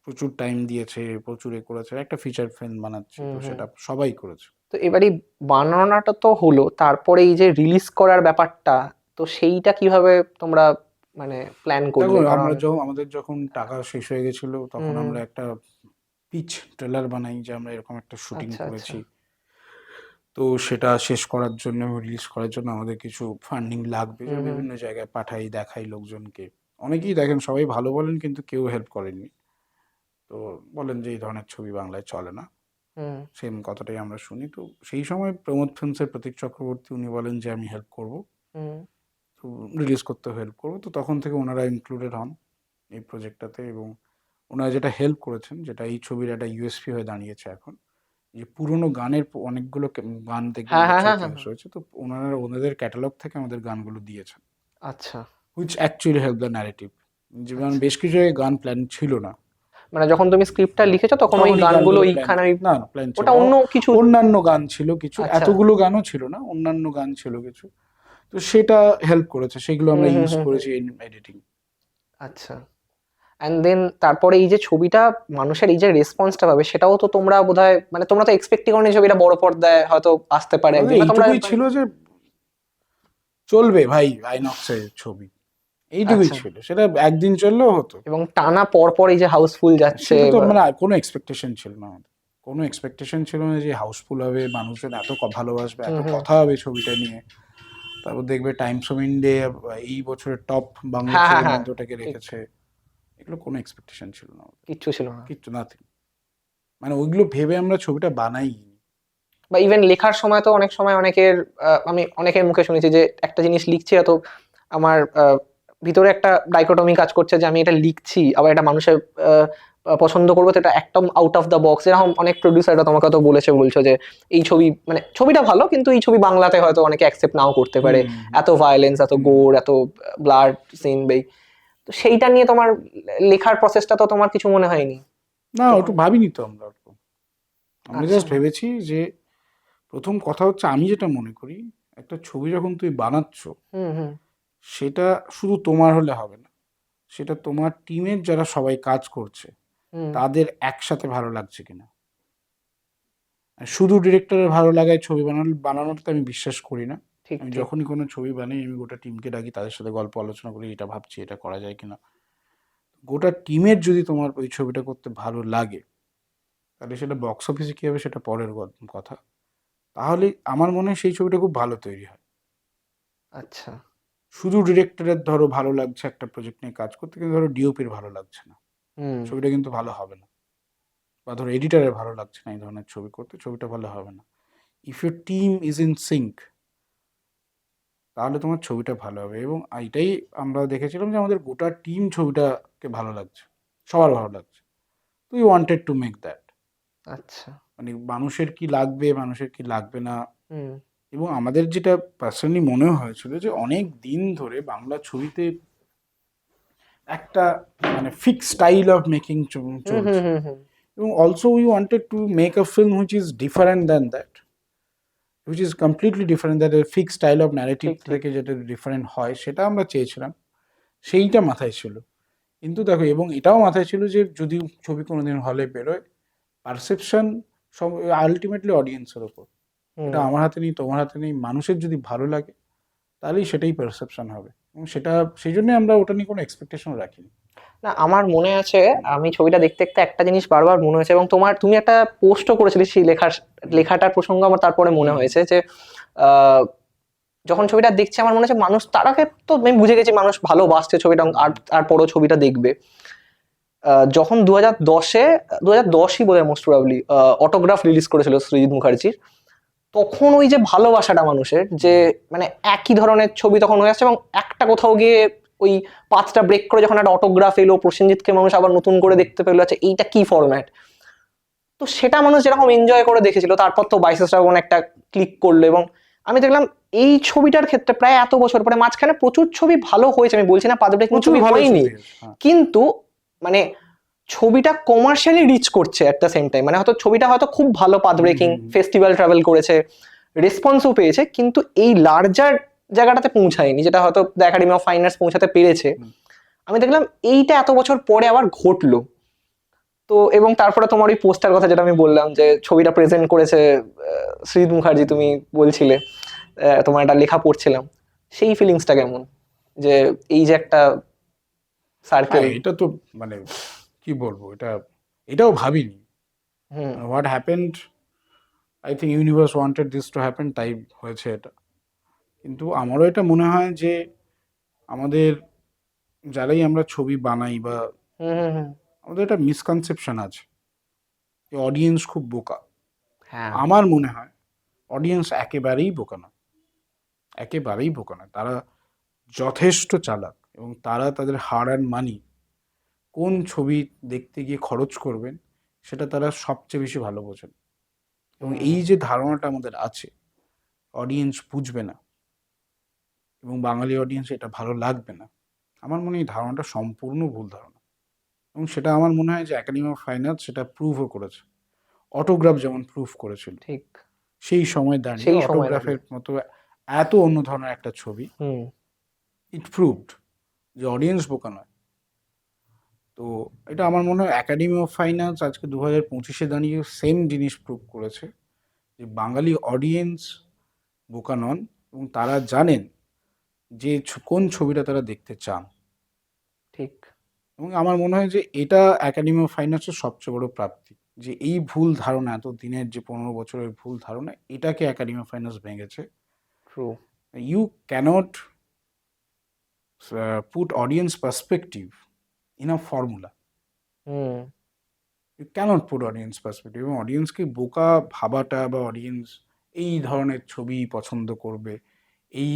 প্রচুর টাইম দিয়েছে, প্রচুর এ করেছে, একটা ফিচার ফিল্ম বানাচ্ছি, হুম তো হুম। সেটা সবাই করেছে। তো এবারে বানানোটা তো হলো, তারপরে এই যে রিলিজ করার ব্যাপারটা, তো সেইটা কিভাবে তোমরা মানে প্ল্যান দেখো করলে? কারণ আমরা যখন, আমাদের যখন টাকা শেষ হয়ে গেছিল, হুম তখন হুম। আমরা একটা পিচ ট্রেলার বানাই যে আমরা এরকম একটা শুটিং আচ্ছা আচ্ছা। করেছি। তো সেটা শেষ করার জন্য, রিলিজ করার জন্য আমাদের কিছু ফান্ডিং লাগবে, যে হুম হুম। বিভিন্ন জায়গায় পাঠাই, দেখাই লোকজনকে। অনেকেই দেখেন, সবাই ভালো বলেন, কিন্তু কেউ হেল্প করেননি। তো বলেন যে এই ধরনের ছবি বাংলায় চলে না, হুম সেম কথাটাই আমরা শুনি। তো সেই সময় প্রমোদ ফিল্মসের প্রতীক চক্রবর্তী উনি বলেন যে আমি হেল্প করব, হুম। তো রিলিজ করতে হেল্প করবো। তো তখন থেকে ওনারা ইনক্লুডেড হন এই প্রজেক্টটাতে, এবং ওনারা যেটা হেল্প করেছেন, যেটা এই ছবির একটা ইউএসপি হয়ে দাঁড়িয়েছে এখন, যে পুরোনো গানের অনেকগুলো গান দেখবেন হ্যাঁ হ্যাঁ বছর হ্যাঁ হ্যাঁ 30 হ্যাঁ। হয়েছে, তো ওনারা ওনাদের ক্যাটালগ থেকে আমাদের গানগুলো দিয়েছেন, আচ্ছা which actually help the narrative. যেমন আচ্ছা। বেশ কিছু জায়গায় গান প্ল্যান ছিল না, মানে যখন তুমি স্ক্রিপ্টটা লিখেছো তখন ওই তখন এই গানগুলো গানগুলো প্ল্যান, ওইখানে ওই না না প্ল্যান ছিল ওটা না। অন্য কিছু। অন্যান্য গান ছিল কিছু, আচ্ছা। এতগুলো গানও ছিল না, অন্যান্য গান ছিল কিছু। তো সেটা হেল্প করেছে, সেগুলো হুম আমরা হুম ইউজ হুম হুম। করেছি এডিটিং। আচ্ছা। অ্যান্ড দেন তারপরে এই যে ছবিটা মানুষের এই যে রেসপন্সটা পাবে, সেটাও তো তোমরা বোধহয় মানে তোমরা তো এক্সপেক্টই করনি ছবিটা বড় পর্দায় হয়তো আসতে পারে আমাদের একদিন, বা তোমরা এইটুকুই মানে। ছিল যে চলবে ভাই আইনক্সের ছবি, এইটুকুই আচ্ছা। ছিল, সেটা একদিন চললেও হতো। এবং টানা পর পর এই যে হাউসফুল যাচ্ছে সেটা তো বা। মানে কোনো এক্সপেকটেশন ছিল না আমাদের, কোনো এক্সপেকটেশন ছিল না যে হাউসফুল হবে, মানুষজন এত ভালোবাসবে, হুম এত হুম। কথা হবে ছবিটা নিয়ে। তারপর দেখবে টাইমস অফ ইন্ডিয়া এই বছরের টপ বাংলা হ্যাঁ হ্যাঁ ছবির হ্যাঁ। মধ্যে ওটাকে ঠিক। রেখেছে। এগুলো কোনো এক্সপেকটেশন ছিল না আমাদের, কিচ্ছু ছিল না। কিচ্ছু, নাথিং। মানে ওইগুলো ভেবে আমরা ছবিটা বানাই। বা ইভেন লেখার সময় তো অনেক সময় অনেকের আমি অনেকের মুখে শুনেছি যে একটা জিনিস লিখছি, তো আমার ভিতরে একটা ডাইকোটমি কাজ করছে যে আমি এটা লিখছি আবার এটা মানুষের আহ, পছন্দ করবো, তো এটা একদম আউট অফ দ্য বক্স। এরকম অনেক প্রডিউসাররা তোমাকে তো বলছো যে এই ছবি মানে ছবিটা ভালো কিন্তু এই ছবি বাংলাতে হয়তো অনেকে অ্যাকসেপ্ট নাও করতে পারে, হুম এত ভায়োলেন্স, এত হুম। গোর, এত ব্লাড সিন বেই। তো সেইটা নিয়ে তোমার লেখার প্রসেসটা তো তোমার কিছু মনে হয়নি না, যখন? ওটা ভাবিনি তো আমরা ওরকম। আমরা আচ্ছা। জাস্ট ভেবেছি যে প্রথম কথা হচ্ছে, আমি যেটা মনে করি, একটা ছবি যখন তুই বানাচ্ছ, হুম হুম সেটা শুধু তোমার হলে হবে না, সেটা তোমার টিমের যারা সবাই কাজ করছে হুম। তাদের একসাথে ভালো লাগছে কিনা। আর শুধু ডিরেক্টরের ভালো লাগায় ছবি বানানোটা আমি বিশ্বাস করি না। ঠিক আমি ঠিক। যখনই কোনো ছবি বানাই, আমি গোটা টিমকে ডাকি, তাদের সাথে গল্প আলোচনা করি, এটা ভাবছি এটা করা যায় কিনা। গোটা টিমের যদি তোমার ওই ছবিটা করতে ভালো লাগে, তাহলে সেটা বক্স অফিসে কী হবে সেটা পরের কথা। তাহলে আমার মনে হয় সেই ছবিটা খুব ভালো তৈরি হয়। আচ্ছা। শুধু ডিরেক্টরের ধরো ভালো লাগছে একটা প্রজেক্ট নিয়ে কাজ করতে, কিন্তু ধরো ডিওপির ভালো লাগছে না, হুম। ছবিটা কিন্তু ভালো হবে না, বা ধরো এডিটারের ভালো লাগছে না এই ধরনের ছবি করতে, ছবিটা ভালো হবে না। If your team is in sync, তাহলে তোমার ছবিটা ভালো হবে। এবং এটাই আমরা দেখেছিলাম যে আমাদের গোটা টিম ছবিটাকে ভালো লাগছে, সবার ভালো লাগছে। তো we wanted to make that, আচ্ছা। মানে মানুষের কি লাগবে, মানুষের কি লাগবে না। হুম এবং আমাদের যেটা পার্সোনালি মনে হয়েছিল যে অনেক দিন ধরে বাংলা ছবিতে একটা মানে ফিক্স স্টাইল অফ মেকিং হুম চলছে। হুম হুম এবং also we wanted to make a film which is different than that, which is completely different, that fix style of narrative ঠিক ঠিক। থেকে যেটা ডিফারেন্ট হয় সেটা আমরা চেয়েছিলাম, সেইটা মাথায় ছিল। কিন্তু দেখো, এবং এটাও মাথায় ছিল যে যদি ছবি কোনোদিন হলে বেরোয়, পারসেপশন সব আলটিমেটলি অডিয়েন্সের ওপর। এটা হুম। আমার হাতে নেই, তোমার হাতে নেই। মানুষের যদি ভালো লাগে তাহলেই সেটাই পারসেপশন হবে, এবং সেটা সেই জন্যই আমরা ওটা নিয়ে কোনো এক্সপেকটেশন রাখিনি। না আমার মনে আছে, আমি ছবিটা দেখতে দেখতে একটা জিনিস বারবার মনে হয়েছে, এবং তুমি একটা পোস্টও করেছিলে সেই লেখাটার প্রসঙ্গ আমার তারপরে মনে হয়েছে যে আহ, যখন ছবিটা দেখছি আমার মনে হচ্ছে মানুষ তারাকে তো আমি বুঝে গেছি মানুষ ভালোবাসছে ছবিটা, আর তারপরও ছবিটা দেখবে। যখন 2010-এ 2010ই বোধহয় মোস্ট প্রবাবলি অটোগ্রাফ রিলিজ করেছিল সৃজিত মুখার্জির, তখন ওই যে ভালোবাসাটা মানুষের যে মানে একই ধরনের ছবি তখন হয়ে আসছে, এবং একটা কোথাও গিয়ে ওই পাঁচটা ব্রেক করে যখন একটা অটোগ্রাফ এলো, প্রসেনজিৎকে মানুষ আবার নতুন করে দেখতে পেলো, আচ্ছা এইটা কি ফরম্যাট, তো সেটা মানুষ যেরকম এনজয় করে দেখেছিল, তারপর তো বাইসে শ্রাবণ একটা ক্লিক করলো। এবং আমি দেখলাম এই ছবিটার ক্ষেত্রে প্রায় এত বছর পরে মাঝখানে প্রচুর ছবি ভালো হয়েছে, আমি বলছি না পাঁচ ব্রেক প্রচুর ছবি ভালো হয়নি, ছবি আছে, হ্যাঁ। কিন্তু মানে ছবিটা কমার্শিয়ালি রিচ করছে অ্যাট দ্য সেম টাইম, মানে হয়তো ছবিটা হয়তো খুব ভালো পাথ ব্রেকিং ফেস্টিভ্যাল ট্রাভেল করেছে, রেসপন্সও পেয়েছে, কিন্তু এই লার্জার জায়গাটাতে পৌঁছায়নি, যেটা হয়তো the academy of fine arts পৌঁছাতে পেরেছে। আমি দেখলাম এইটা এত বছর পরে আবার ঘটলো। তো এবং তারপরে তোমার ওই পোস্টার কথা যেটা আমি বললাম যে ছবিটা প্রেজেন্ট করেছে সৃজিত মুখার্জি, তুমি বলছিলে তোমার একটা লেখা পড়ছিলাম, সেই ফিলিংসটা কেমন, যে এই যে একটা সার্কেল। হ্যাঁ, এটা তো মানে কি বলবো, এটাও ভাবিনি। Hmm what happened, I think universe wanted this to happen, তাই হয়েছে এটা। কিন্তু আমারও এটা মনে হয় যে আমাদের যারাই আমরা ছবি বানাই বা হুম হুম হুম। আমাদের একটা মিসকনসেপশন আছে যে অডিয়েন্স খুব বোকা। হ্যাঁ। আমার মনে হয় অডিয়েন্স একেবারেই বোকা না, একেবারেই বোকা না। তারা যথেষ্ট চালাক, এবং তারা তাদের হার্ড অ্যান্ড মানি কোন ছবি দেখতে গিয়ে খরচ করবেন সেটা তারা সবচেয়ে বেশি ভালো বোঝেন। এবং এই যে ধারণাটা আমাদের আছে অডিয়েন্স বুঝবে না এবং বাঙালি অডিয়েন্স এটা ভালো লাগবে না, আমার মনে হয় এই ধারণাটা সম্পূর্ণ ভুল ধারণা। এবং সেটা আমার মনে হয় যে একাডেমি অফ ফাইন আর্টস সেটা প্রুভও করেছে। অটোগ্রাফ যেমন প্রুভ করেছিল ঠিক। সেই সময় দাঁড়িয়ে, সেই সময় অটোগ্রাফের মতো এত অন্য ধরনের একটা ছবি, হুম ইট প্রুভড যে অডিয়েন্স বোকা নয়। তো এটা আমার মনে হয় একাডেমি অফ ফাইন আর্টস আজকে 2025-এ দাঁড়িয়ে সেম জিনিস প্রুভ করেছে যে বাঙালি অডিয়েন্স বোকা নন, এবং তারা জানেন যে কোন ছবিটা তারা দেখতে চান। ঠিক। এবং আমার মনে হয় যে এটা একাডেমি অফ ফাইন আর্টসের সবচেয়ে বড় প্রাপ্তি, যে এই ভুল ধারণা, এত দিনের যে 15 বছরের ভুল ধারণা, এটাকে একাডেমি অফ ফাইন আর্টস ভেঙেছে। True. You can't put audience perspective in a formula, hmm you can't put audience perspective. এবং অডিয়েন্সকে বোকা ভাবাটা বা অডিয়েন্স এই ধরনের ছবি পছন্দ করবে এই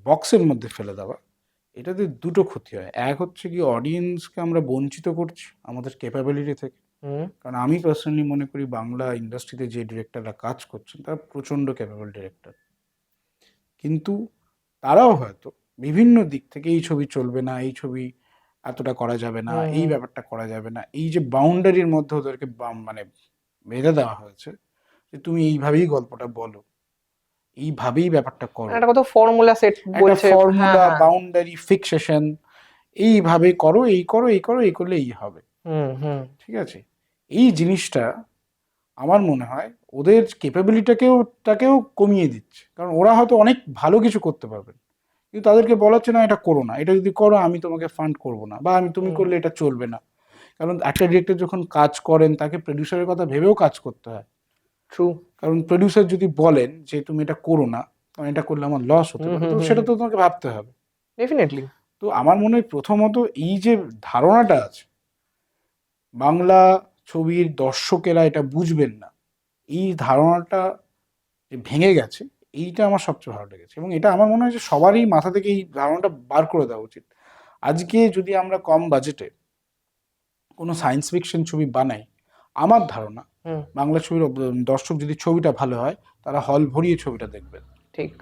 বক্সের মধ্যে ফেলে দেওয়া, এটাতে দুটো ক্ষতি হয়। এক হচ্ছে কি অডিয়েন্সকে আমরা বঞ্চিত করছি আমাদের ক্যাপাবিলিটি থেকে। হুম কারণ আমি পার্সোনালি মনে করি বাংলা ইন্ডাস্ট্রিতে যে ডিরেক্টররা কাজ করছেন তারা প্রচণ্ড ক্যাপাবল ডিরেক্টর, কিন্তু তারাও হয়তো বিভিন্ন দিক থেকে এই ছবি চলবে না, এই ছবি এতটা করা যাবে না, হুম এই হুম। ব্যাপারটা করা যাবে না, এই যে বাউন্ডারির মধ্যে ওদেরকে মানে বেঁধে দেওয়া হয়েছে যে তুমি এইভাবেই গল্পটা বলো, এইভাবেই ব্যাপারটা করো। একটা কত ফর্মুলা সেট একটা বলছে। হ্যাঁ ফর্মুলা, হ্যাঁ। বাউন্ডারি, ফিক্সেশন, এইভাবে করো, এই করো, এই করো, এই করলে এই হবে। হুম হুম ঠিক আছে, এই জিনিসটা আমার মনে হয় ওদের ক্যাপাবিলিটাকেও কমিয়ে দিচ্ছে। কারণ ওরা হয়তো অনেক ভালো কিছু করতে পারবেন, কিন্তু তাদেরকে বলা হচ্ছে না এটা করো না, এটা যদি করো আমি তোমাকে ফান্ড করবো না, বা তুমি হুম। করলে এটা চলবে না। কারণ একটা ডিরেক্টর যখন কাজ করেন তাকে প্রডিউসারের কথা ভেবেও কাজ করতে হয়। ট্রু। কারণ প্রডিউসার যদি বলেন যে তুমি এটা করো না, কারণ এটা করলে আমার লস হতে হুম পারে, হুম তো হুম সেটা তো তোমাকে ভাবতে হবে। ডেফিনেটলি। তো আমার মনে হয় প্রথমত এই যে ধারণাটা আছে বাংলা ছবির দর্শকেরা এটা বুঝবেন না, এই ধারণাটা যে ভেঙে গেছে, এইটা আমার সবচেয়ে ভালো লেগেছে। এবং এটা আমার মনে হয় যে সবারই মাথা থেকে এই ধারণাটা বার করে দেওয়া উচিত। আজকে যদি আমরা কম বাজেটে কোনো সায়েন্স ফিকশন ছবি বানাই, আমার ধারণা হুম, বাংলা ছবির দর্শক যদি ছবিটা ভালো হয় তারা হল ভরিয়ে ছবিটা দেখবেন। ঠিক।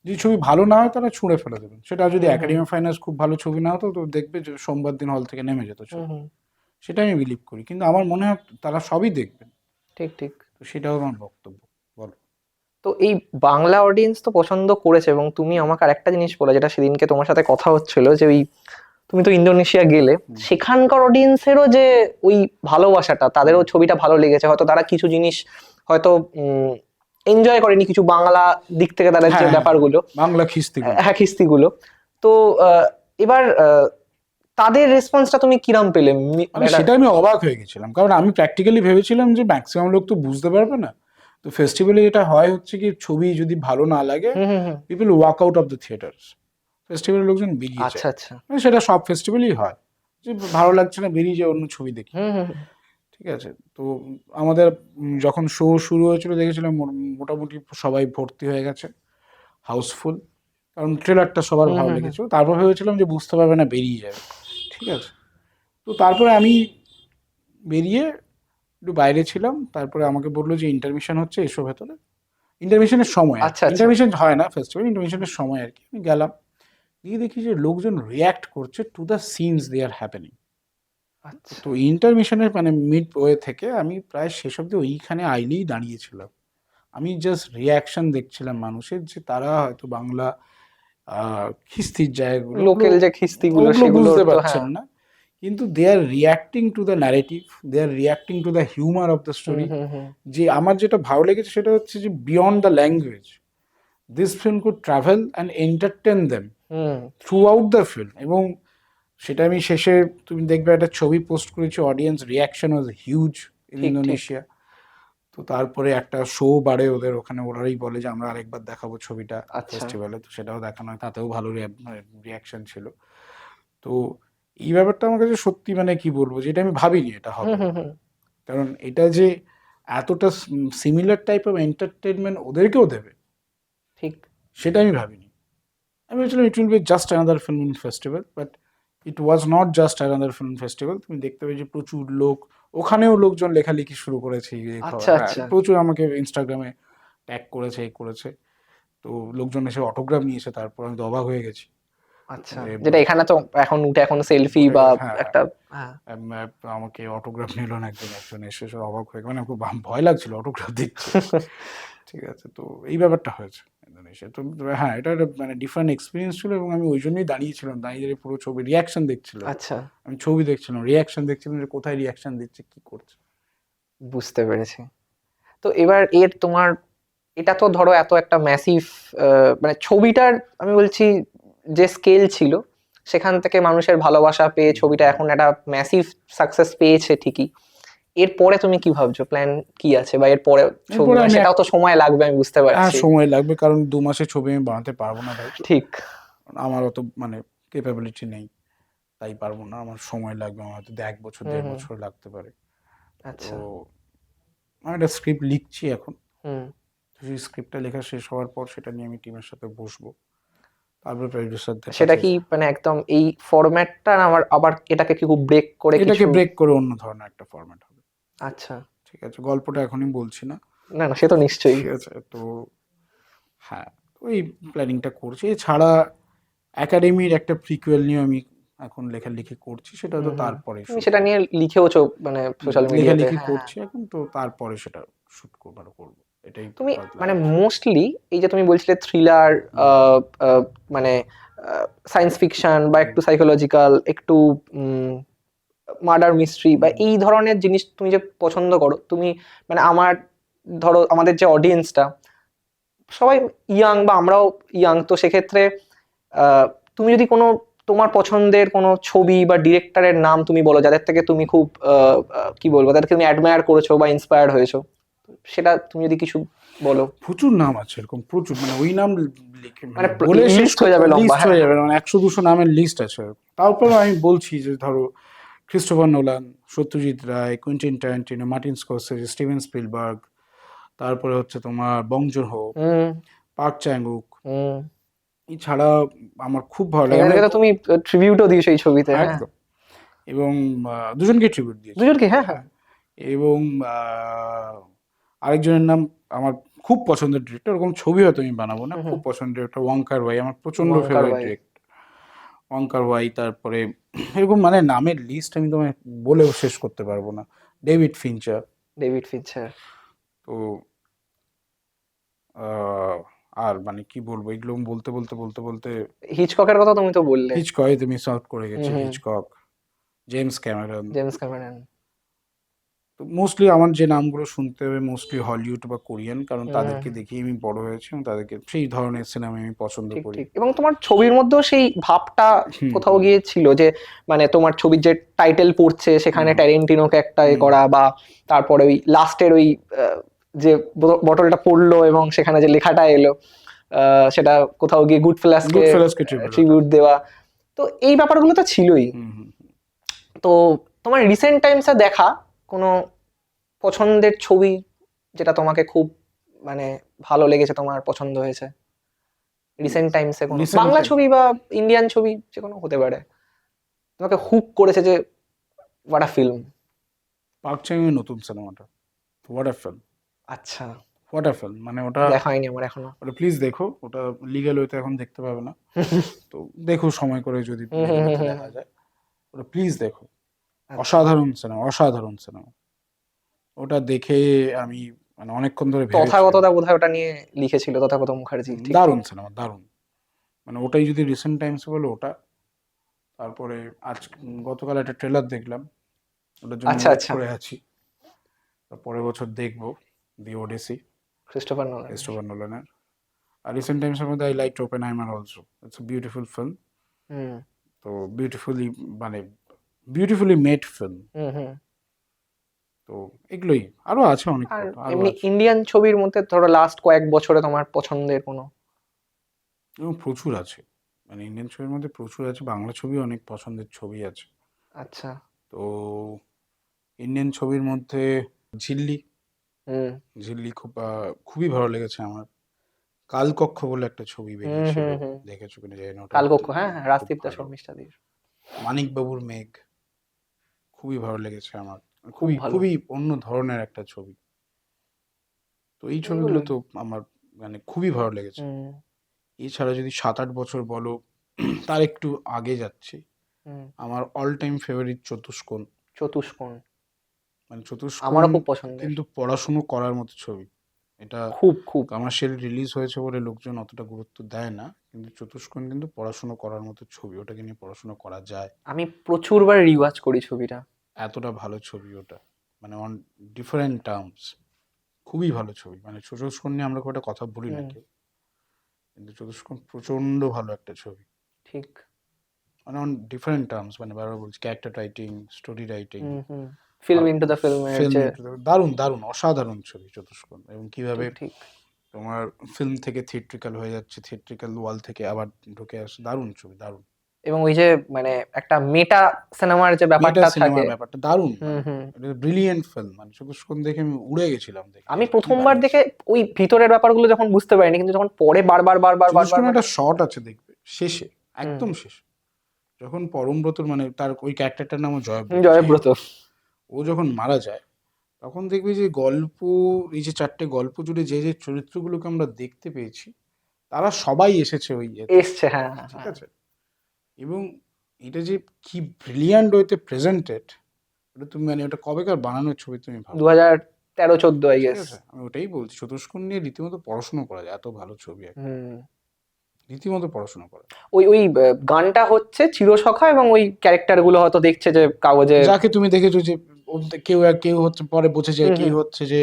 যদি ছবি ভালো না হয় তারা ছুঁড়ে ফেলে দেবেন। সেটা যদি হুম, একাডেমি অফ ফাইন্যান্স খুব ভালো ছবি না হতো তো দেখবে যে সোমবার দিন হল থেকে নেমে যেত হুম, ছবি। হুম, সেটা আমি বিলিভ করি, কিন্তু আমার মনে হয় তারা সবই দেখবেন। ঠিক ঠিক। তো সেটাও আমার বক্তব্য। বলো। তো এই বাংলা অডিয়েন্স তো পছন্দ করেছে, এবং তুমি আমাকে আরেকটা জিনিস বলে, যেটা সেদিনকে তোমার সাথে কথা হচ্ছিল, যে ওই তুমি তো ইন্দোনেশিয়া গেলে, সেখানকার অডিয়েন্সেরও যে ওই ভালোবাসাটা, তাদেরও ছবিটা ভালো লেগেছে, হয়তো তারা কিছু জিনিস হয়তো এনজয় করেনি, কিছু বাংলা দিক থেকে তাদের যে হ্যাঁ, ব্যাপারগুলো, বাংলা খিস্তিগুলো। হ্যাঁ খিস্তিগুলো। তো এবার তাদের রেসপন্সটা তুমি কিরাম পেলে? সেটা আমি অবাক হয়ে গেছিলাম, কারণ আমি প্র্যাকটিক্যালি ভেবেছিলাম যে ম্যাক্সিমাম লোক তো বুঝতে পারবে না। তো ফেস্টিভ্যালে যেটা হয় হচ্ছে কি, ছবি যদি ভালো না লাগে, hmm hmm hmm. People walk out of the theatres. ফেস্টিভ্যালের লোকজন বেরিয়ে আচ্ছা যায়। আচ্ছা। মানে সেটা সব ফেস্টিভ্যালেই হয়, যে ভালো লাগছে না বেরিয়ে যায়, অন্য ছবি দেখি। হুম হুম হুম। ঠিক আছে। তো আমাদের যখন শো শুরু হয়েছিল দেখেছিলাম মোটামুটি সবাই ভর্তি হয়ে গেছে, হাউসফুল, কারণ ট্রেলারটা সবার হুম ভালো হুম হুম। লেগেছিল। তারপর ভেবেছিলাম যে বুঝতে পারবে না, বেরিয়ে যাবে। ঠিক আছে। তো তারপরে আমি বেরিয়ে একটু বাইরে ছিলাম, তারপরে আমাকে বললো যে ইন্টারমিশন হচ্ছে, এসো ভেতরে। ইন্টারমিশনের সময়, আচ্ছা আচ্ছা। ইন্টারমিশন হয় না ফেস্টিভ্যাল, ইন্টারমিশনের সময় আর কি। আমি গেলাম, গিয়ে দেখি যে লোকজন রিয়্যাক্ট করছে to the scenes they are happening. আচ্ছা। তো ইন্টারমিশনের মানে মিড ওয়ে থেকে আমি প্রায় শেষ অব্দি ওইখানে আইলেই দাঁড়িয়েছিলাম। আমি জাস্ট রিয়াকশন দেখছিলাম মানুষের, যে তারা হয়তো বাংলা খিস্তির জায়গাগুলো লোকাল যে খিস্তিগুলো ওগুলো সেগুলো বুঝতে তো পারছেন হ্যাঁ। না, কিন্তু they are reacting to the narrative, they are reacting to the humour of the hmm story. Hmm hmm যে আমার যেটা ভালো লেগেছে সেটা হচ্ছে যে beyond the language, this film could travel and entertain them hmm. Throughout the film. এবং সেটা আমি শেষে, তুমি দেখবে একটা ছবি পোস্ট করেছি, audience reaction was huge in ঠিক ঠিক। ইন্দোনেশিয়া। তো তারপরে একটা শো বাড়ে ওদের ওখানে, ওরাই বলে যে আমরা আরেকবার দেখাবো ছবিটা আচ্ছা। ফেস্টিভ্যালে। তো সেটাও দেখানো হয়, তাতেও ভালো রিয়াকশন ছিল। তো এই ব্যাপারটা আমার কাছে সত্যি, মানে কি বলবো, যেটা আমি ভাবিনি এটা হুম হবে। হুম হুম। কারণ এটা যে এতটা সিমিলার টাইপ অফ এন্টারটেনমেন্ট ওদেরকেও দেবে, ঠিক। সেটা আমি ভাবিনি। আমি ভেবেছিলাম it will be just another film in festival, but it was not just another film festival. তুমি দেখতে পাবে যে প্রচুর লোক, ওখানেও লোকজন লেখালেখি শুরু করেছে, আচ্ছা হ্যাঁ, আচ্ছা। প্রচুর আমাকে ইনস্টাগ্রামে ট্যাগ করেছে, এই করেছে। তো লোকজন এসে অটোগ্রাফ নিয়েছে, তারপর আমি তো অবাক হয়ে গেছি। আচ্ছা, যে যেটা এখানে তো এখন উঠে এখন সেলফি উঠে বা গেছে, হ্যাঁ, একটা হ্যাঁ। আমাকে অটোগ্রাফ নিল না একজন, একজন এসে সব অবাক হয়ে, মানে খুব ভয় লাগছিল অটোগ্রাফ দিচ্ছে। ঠিক আছে। তো এই ব্যাপারটা হয়েছে ইন্দোনেশিয়া। তো হ্যাঁ, এটা একটা মানে ডিফারেন্ট এক্সপিরিয়েন্স ছিল, এবং আমি ওই জন্যই দাঁড়িয়েছিলাম, দাঁড়িয়ে পুরো ছবি রিয়াকশন দেখছিলাম। আচ্ছা, আমি ছবি দেখছিলাম, রিয়াকশন দেখছিলাম, যে কোথায় রিয়াকশন দিচ্ছে, কি করছে। বুঝতে পেরেছি। তো এবার এর তোমার, এটা তো ধরো এত একটা ম্যাসিভ, মানে ছবিটার আমি বলছি যে স্কেল ছিল, সেখান থেকে মানুষের ভালোবাসা পেয়ে ছবিটা এখন একটা ম্যাসিভ সাকসেস পেয়েছে ঠিকই। এরপরে তুমি কি ভাবছো, প্ল্যান কি আছে, বা এরপরে ছবি, এরপরে মানে আমি সেটাও তো সময় লাগবে আমি বুঝতে হ্যাঁ, পারছি। সময় লাগবে, কারণ 2 মাসে ছবি আমি বানাতে পারবো না ভাই। ঠিক। আমার অত মানে ক্যাপাবিলিটি নেই, তাই পারবো না। আমার সময় লাগবে, আমার হয়তো 1 বছর হুম 1.5 হুম। বছর লাগতে পারে। তো আচ্ছা। আমি একটা স্ক্রিপ্ট লিখছি এখন। হুম। তো সেই স্ক্রিপ্টটা লেখা শেষ হওয়ার পর সেটা নিয়ে আমি টিমের সাথে বসবো, তারপর প্রডিউসারদের সেটা কাছে কি মানে একদম এই ফরম্যাটটা, আবার আবার এটাকে কি খুব ব্রেক করে এটাকে কিছু? ব্রেক করে অন্য ধরনের একটা ফরম্যাট হবে। আচ্ছা। ঠিক আছে, গল্পটা এখনই বলছি না। না না, সে তো নিশ্চয়ই। ঠিক আছে। তো হ্যাঁ, ওই প্ল্যানিংটা করছি। এছাড়া একাডেমির একটা প্রিকুয়েল নিয়ে আমি এখন লেখালেখি করছি, সেটা হুম তো হুম। তারপরে তুমি শুট সেটা করবো। নিয়ে লিখেওছো মানে সোশ্যাল মিডিয়াতে, লেখালেখি হ্যাঁ হ্যাঁ। করছি এখন, তো তারপরে সেটা শুট করবো, এটাই তুমি প্ল্যান মানে আছে। মোস্টলি এই যে তুমি বলছিলে থ্রিলার, মানে সায়েন্স ফিকশন বা একটু সাইকোলজিক্যাল, একটু মার্ডার মিস্ট্রি বা এই ধরনের জিনিস তুমি যে পছন্দ করো, তুমি মানে আমার ধরো আমাদের যে অডিয়েন্সটা সবাই ইয়াং, বা আমরাও ইয়াং, তো সেক্ষেত্রে তুমি যদি কোনো তোমার পছন্দের কোনো ছবি বা ডিরেক্টরের নাম তুমি বলো, যাদের থেকে তুমি খুব কি বলবো, তাদেরকে তুমি অ্যাডমায়ার করেছো বা ইন্সপায়ার্ড হয়েছো, সেটা তুমি যদি কিছু বলো। প্রচুর নাম আছে এরকম, প্রচুর, মানে ওই নাম লিখে মানে বলে শেষ লিস্ট হয়ে যাবে লম্বা, লিস্ট হ্যাঁ হয়ে হ্যাঁ। যাবে, মানে 100-200 নামের লিস্ট আছে। তারপর আমি বলছি যে ধরো Christopher Nolan, Satyajit Ray, Quentin Tarantino, Martin Scorsese, Steven Spielberg, তারপরে হচ্ছে তোমার বং জুন হো, হুম পার্ক চ্যাং উক। হুম। এছাড়া আমার খুব ভালো লাগে এখানে তো তুমি ট্রিবিউটও দিয়েছো এই ছবিতে, হ্যাঁ। একদম। এবং দুজনকে ট্রিবিউট দিয়েছি। দুজনকে, হ্যাঁ হ্যাঁ। এবং আরেকজনের নাম আমার খুব পছন্দের ডিরেক্টর, ওরকম ছবি হয়তো আমি বানাবো না, খুব পছন্দের ডিরেক্টর ওয়াং কার ওয়াই, আমার প্রচন্ড ওয়াং কার ফেভারিট ওয়াই। ডিরেক্টর ওয়াং কার ওয়াই। তারপরে এরকম মানে নামের লিস্ট আমি তোমায় বলেও শেষ করতে পারবো না। ডেভিড ফিঞ্চার। ডেভিড ফিঞ্চার। তো আহ, আর মানে কি বলবো, এগুলো বলতে বলতে বলতে বলতে হিচককের কথা তুমি তো বললে। হিচককে তো মিস আউট করে গেছি। হুম। Hitchcock, James Cameron. James Cameron. তো মোস্টলি আমার যে নামগুলো শুনতে হবে মোস্টলি হলিউড বা কোরিয়ান, কারণ হুম। তাদেরকে দেখেই আমি বড় হয়েছি এবং তাদেরকে সেই ধরনের সিনেমা আমি পছন্দ ঠিক করি। ঠিক। এবং তোমার ছবির মধ্যেও সেই ভাবটা হুম, কোথাও গিয়ে ছিল যে মানে তোমার ছবির যে টাইটেল পড়ছে সেখানে ট্যারেন্টিনোকে একটা করা, বা তারপরে ওই লাস্টের ওই যে বটলটা পড়লো এবং সেখানে যে লেখাটা এলো, সেটা কোথাও গিয়ে গুড ফেলাসকে গুডফেলাসকে ট্রিবিউট। ট্রিবিউট দেওয়া। তো এই ব্যাপারগুলো তো ছিলই। হুম হুম। তো তোমার রিসেন্ট টাইমসে দেখা কোনো পছন্দের ছবি যেটা তোমাকে খুব মানে ভালো লেগেছে, তোমার পছন্দ হয়েছে রিসেন্ট টাইমসে, কোনো Recent বাংলা time- ছবি বা ইন্ডিয়ান ছবি যে কোনো হতে পারে, তোমাকে হুক করেছে যে হোয়াট আ ফিল্ম? পার্ক চ্যাং এর নতুন সিনেমাটা হোয়াট আ ফিল্ম। আচ্ছা, হোয়াট আ ফিল্ম মানে ওটা, দেখা হয়নি আমার এখনো। ওটা প্লিজ দেখো। ওটা লিগ্যাল ওয়েতে এখন দেখতে পাবে না, তো দেখো সময় করে যদি হুম, legal হুম, way তে হুম, দেখা যায়। ওটা প্লিজ দেখো, আচ্ছা। অসাধারণ সিনেমা, অসাধারণ সিনেমা। ওটা দেখে আমি মানে অনেকক্ষণ ধরে ভেবেছি। তথাগতটা বোধহয় ওটা নিয়ে লিখেছিল, তথাগত মুখার্জি, ঠিক তো? দারুণ সিনেমা, দারুণ। মানে ওটাই যদি রিসেন্ট টাইমস বলো ওটা। তারপরে আজ গতকাল একটা ট্রেলার দেখলাম, ওটার জন্য আচ্ছা, ওয়েট আচ্ছা। করে আছি। পরের বছর দেখবো the Odyssey, Christopher Nolan. Christopher নোলানের। আর রিসেন্ট টাইমসের মধ্যে I like Oppenheimer also, it's a beautiful film. Hmm তো বিউটিফুলি মানে beautifully made film. Hmm hmm. তো এগুলোই, আরো আছে অনেক আর কথা, আরো এমনি আছে। ইন্ডিয়ান ছবির মধ্যে ধরো লাস্ট কয়েক বছরে তোমার পছন্দের কোনো? এবং প্রচুর আছে, মানে ইন্ডিয়ান ছবির মধ্যে প্রচুর আছে, বাংলা ছবি অনেক পছন্দের ছবি আছে। আচ্ছা। তো ইন্ডিয়ান ছবির মধ্যে ঝিল্লি, হুম ঝিল্লি খুব খুবই ভালো লেগেছে আমার। কালকক্ষ বলে একটা ছবি হুম বেরিয়েছিল, হুম হুম। দেখেছো কিনা জানি না, ওটা কালকক্ষ, হ্যাঁ হ্যাঁ, খুব রাজদীপ দাস ভালো। শর্মিষ্ঠাদির। মানিকবাবুর মেঘ খুবই ভালো লেগেছে আমার, খুব খুবই ভালো। খুবই অন্য ধরনের একটা ছবি। তো এই ছবিগুলো এগুলোই। তো আমার মানে খুবই ভালো লেগেছে। হুম এছাড়া যদি 7-8 বছর বলো, তার একটু আগে যাচ্ছি, হুম। আমার অল টাইম ফেভারিট চতুষ্কোণ। চতুষ্কোণ মানে চতুষ্কোণ আমারও খুব পছন্দের। কিন্তু পড়াশুনো করার মতো ছবি। এটা খুব খুব। কমার্শিয়াল রিলিজ হয়েছে বলে লোকজন অতটা গুরুত্ব দেয় না, কিন্তু চতুষ্কোণ কিন্তু পড়াশুনো করার মতো ছবি, ওটাকে নিয়ে পড়াশুনো করা যায়। আমি প্রচুরবার রিওয়াচ করি ছবিটা। এতটা ভালো ছবি ওটা, মানে অন ডিফারেন্ট টার্মস, খুবই ভালো ছবি। মানে চতুষ্কোণ নিয়ে আমরা খুব একটা কথা বলি না হুম। কেউ, কিন্তু চতুষ্কোণ প্রচন্ড ভালো একটা ছবি। ঠিক। মানে অন ডিফারেন্ট টার্মস, মানে বারবার বলছি, character writing, story writing, hmm hmm. Film into the ফিল্মের ফিল্ম, যে। দারুণ দারুণ অসাধারণ ছবি চতুষ্কোণ। এবং কিভাবে ঠিক ঠিক। তোমার ফিল্ম থেকে থিয়েট্রিক্যাল হয়ে যাচ্ছে, থিয়েট্রিক্যাল ওয়াল থেকে আবার ঢুকে আসছে, দারুণ ছবি, দারুণ। এবং ওই যে মানে একটা মেটা সিনেমার যে মেটা ব্যাপারটা থাকে। সিনেমার ব্যাপারটা দারুণ, হুম মানে হুম। এটা ব্রিলিয়েন্ট ফিল্ম। মানে চতুষ্কোণ দেখে আমি উড়ে গেছিলাম দেখে, আমি যে কি প্রথমবার বানিয়েছে। দেখে ওই ভিতরের ব্যাপারগুলো যখন বুঝতে পারিনি, কিন্তু যখন পরে বারবার বারবার বারবার চতুষ্কোণ একটা শট আছে দেখবে শেষে, হুম। একদম শেষে, যখন পরমব্রতর মানে তার ওই ক্যারেক্টারটার নামও জয়ব্রত, জয়ব্রত। ও যখন মারা যায়, তখন দেখবি যে গল্প, এই যে 4টে গল্প জুড়ে যে যে চরিত্রগুলোকে আমরা দেখতে পেয়েছি, তারা সবাই এসেছে ওই ইয়েতে, এসছে, হ্যাঁ হ্যাঁ ঠিক হ্যাঁ। আছে। এবং এটা যে কি ব্রিলিয়ান্ট ওয়েতে প্রেজেন্টেড, ওটা তুমি মানে ওটা কবেকার বানানোর ছবি তুমি ভাবো, 2013-14 আই ঠিক গেস। আছে। আমি ওটাই বলছি, চতুষ্কোণ নিয়ে রীতিমতো পড়াশোনা করা যায়, এত ভালো ছবি একটা, হুম। রীতিমতো পড়াশোনা করা যায়। ওই ওই গানটা হচ্ছে চিরসখা, এবং ওই ক্যারেক্টার গুলো হয়তো দেখছে যে কাগজে। যাকে তুমি দেখেছো যে কেউ কেউ হচ্ছে পরে বোঝে যায়, হুম কেউ হুম হচ্ছে যে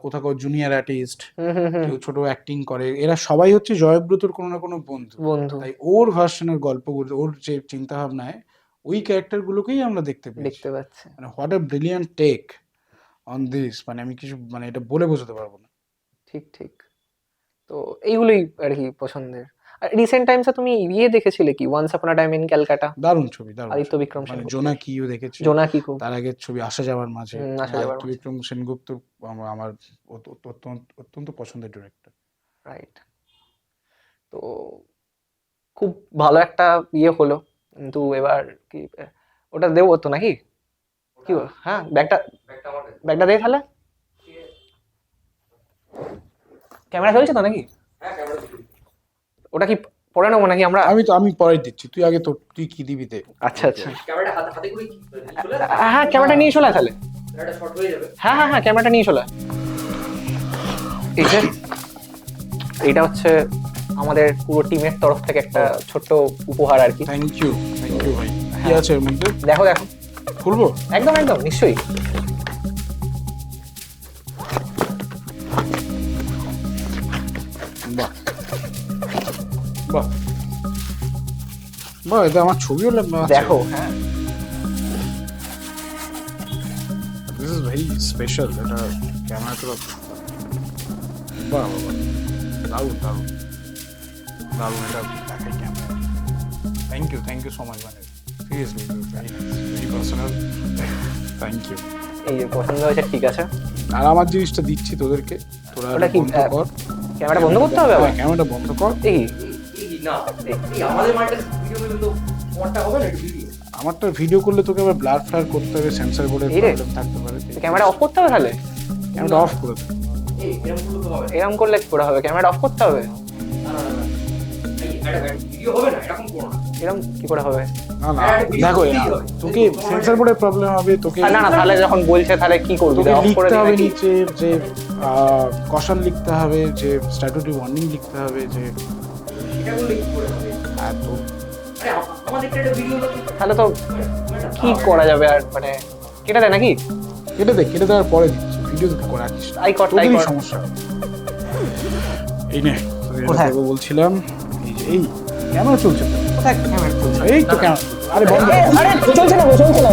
কোথাও জুনিয়র আর্টিস্ট, হুম হুম হুম। কেউ ছোট অ্যাক্টিং করে, এরা সবাই হচ্ছে জয়ব্রতর কোনো না কোনো বন্ধু। বন্ধু। তাই ওর ভার্সনের গল্পগুলো, ওর যে চিন্তা ভাবনায় ওই ক্যারেক্টারগুলোকেই আমরা দেখতে পেয়েছি। দেখতে পাচ্ছে। মানে what a brilliant take on this, মানে আমি কিছু মানে এটা বলে বোঝাতে পারবো না। ঠিক ঠিক। তো এইগুলোই আর কি পছন্দের। রিসেন্ট টাইমসে তুমি ইয়ে দেখেছিলে কি once upon a time in Calcutta? দারুণ ছবি, দারুণ আদিত্য ছবি। বিক্রম মানে সেনগুপ্ত। জোনাকিও দেখেছি। জোনাকি খুব তার আগের ছবি আসা যাওয়ার মাঝে। আসা যাওয়ার আদিত্য মাঝে। বিক্রম সেনগুপ্ত আমার অত্যন্ত পছন্দের ডিরেক্টর। রাইট। তো খুব ভালো একটা ইয়ে হলো, কিন্তু এবার কি ওটা দেবো তো নাকি কি হ্যাঁ ব্যাগটা ব্যাগটা দে তাহলে। ক্যামেরা চলছে তো নাকি? ওটা কি পরে নেবো নাকি আমরা? আমি পরে দিচ্ছি, তুই আগে তুই কি দিবি দে। আচ্ছা আচ্ছা হ্যাঁ ক্যামেরাটা নিয়ে চলে আয় তাহলে। হ্যাঁ হ্যাঁ হ্যাঁ ক্যামেরাটা নিয়ে চলে আয়। এই যে এইটা হচ্ছে আমাদের পুরো টিমের তরফ থেকে একটা ছোট্ট উপহার আর কি। থ্যাংক ইউ ভাই। কি আছে এর মধ্যে? দেখো দেখো খুলবো? একদম একদম নিশ্চয়ই। বাহ বাহ বাহ, এটা আমার ছবিও দেখো হ্যাঁ দিস ইজ ভেরি স্পেশাল। এটা ক্যামেরা তো বাহ বাহ, দারুণ দারুণ দারুণ। এটা দেখাই camera. Thank you so much, মানে seriously very nice, very personal. Thank you. এই যে পছন্দ হয়েছে ঠিক আছে। আর আমার জিনিসটা দিচ্ছি তোদেরকে, তোরা ওটা কি বন্ধ কর। ক্যামেরা বন্ধ করতে হবে আবার? ক্যামেরাটা বন্ধ কর। এই আমারটা ভিডিও করলে তোকে আবার ব্লার ফ্লার করতে হবে, সেন্সর বোর্ডের এই রে। প্রবলেম থাকতে পারে। ক্যামেরা অফ করতে হবে তাহলে? ক্যামেরাটা অফ করে দে। এরকম করলে কি করে হবে? ক্যামেরা অফ করতে হবে? এরকম কি করে হবে? না না দেখো, তোকে সেন্সর বোর্ডের প্রবলেম হবে, তোকে না না তাহলে যখন বলছে তাহলে কি করবি? তোকে অফ করে লিখতে দিই হবে নাকি? নিচে যে কশন লিখতে হবে, যে স্ট্যাটুটরি ওয়ার্নিং লিখতে হবে, যে হ্যাঁ তো তাহলে তো কি করা যাবে আর, মানে কেটে দেয় নাকি? কেটে দেওয়ার পরে দিচ্ছি, ভিডিও করে রাখিস। তাই কর, তাই তোদেরই কর। সমস্যা। এই নে তোদের এটা কোথায়? করবো বলছিলাম। এই ক্যামেরা চলছে তো। কোথায় ক্যামেরা চলছে? এই তো ক্যামেরা, আরে বন্ধ। আরে চলছে না চলছে না।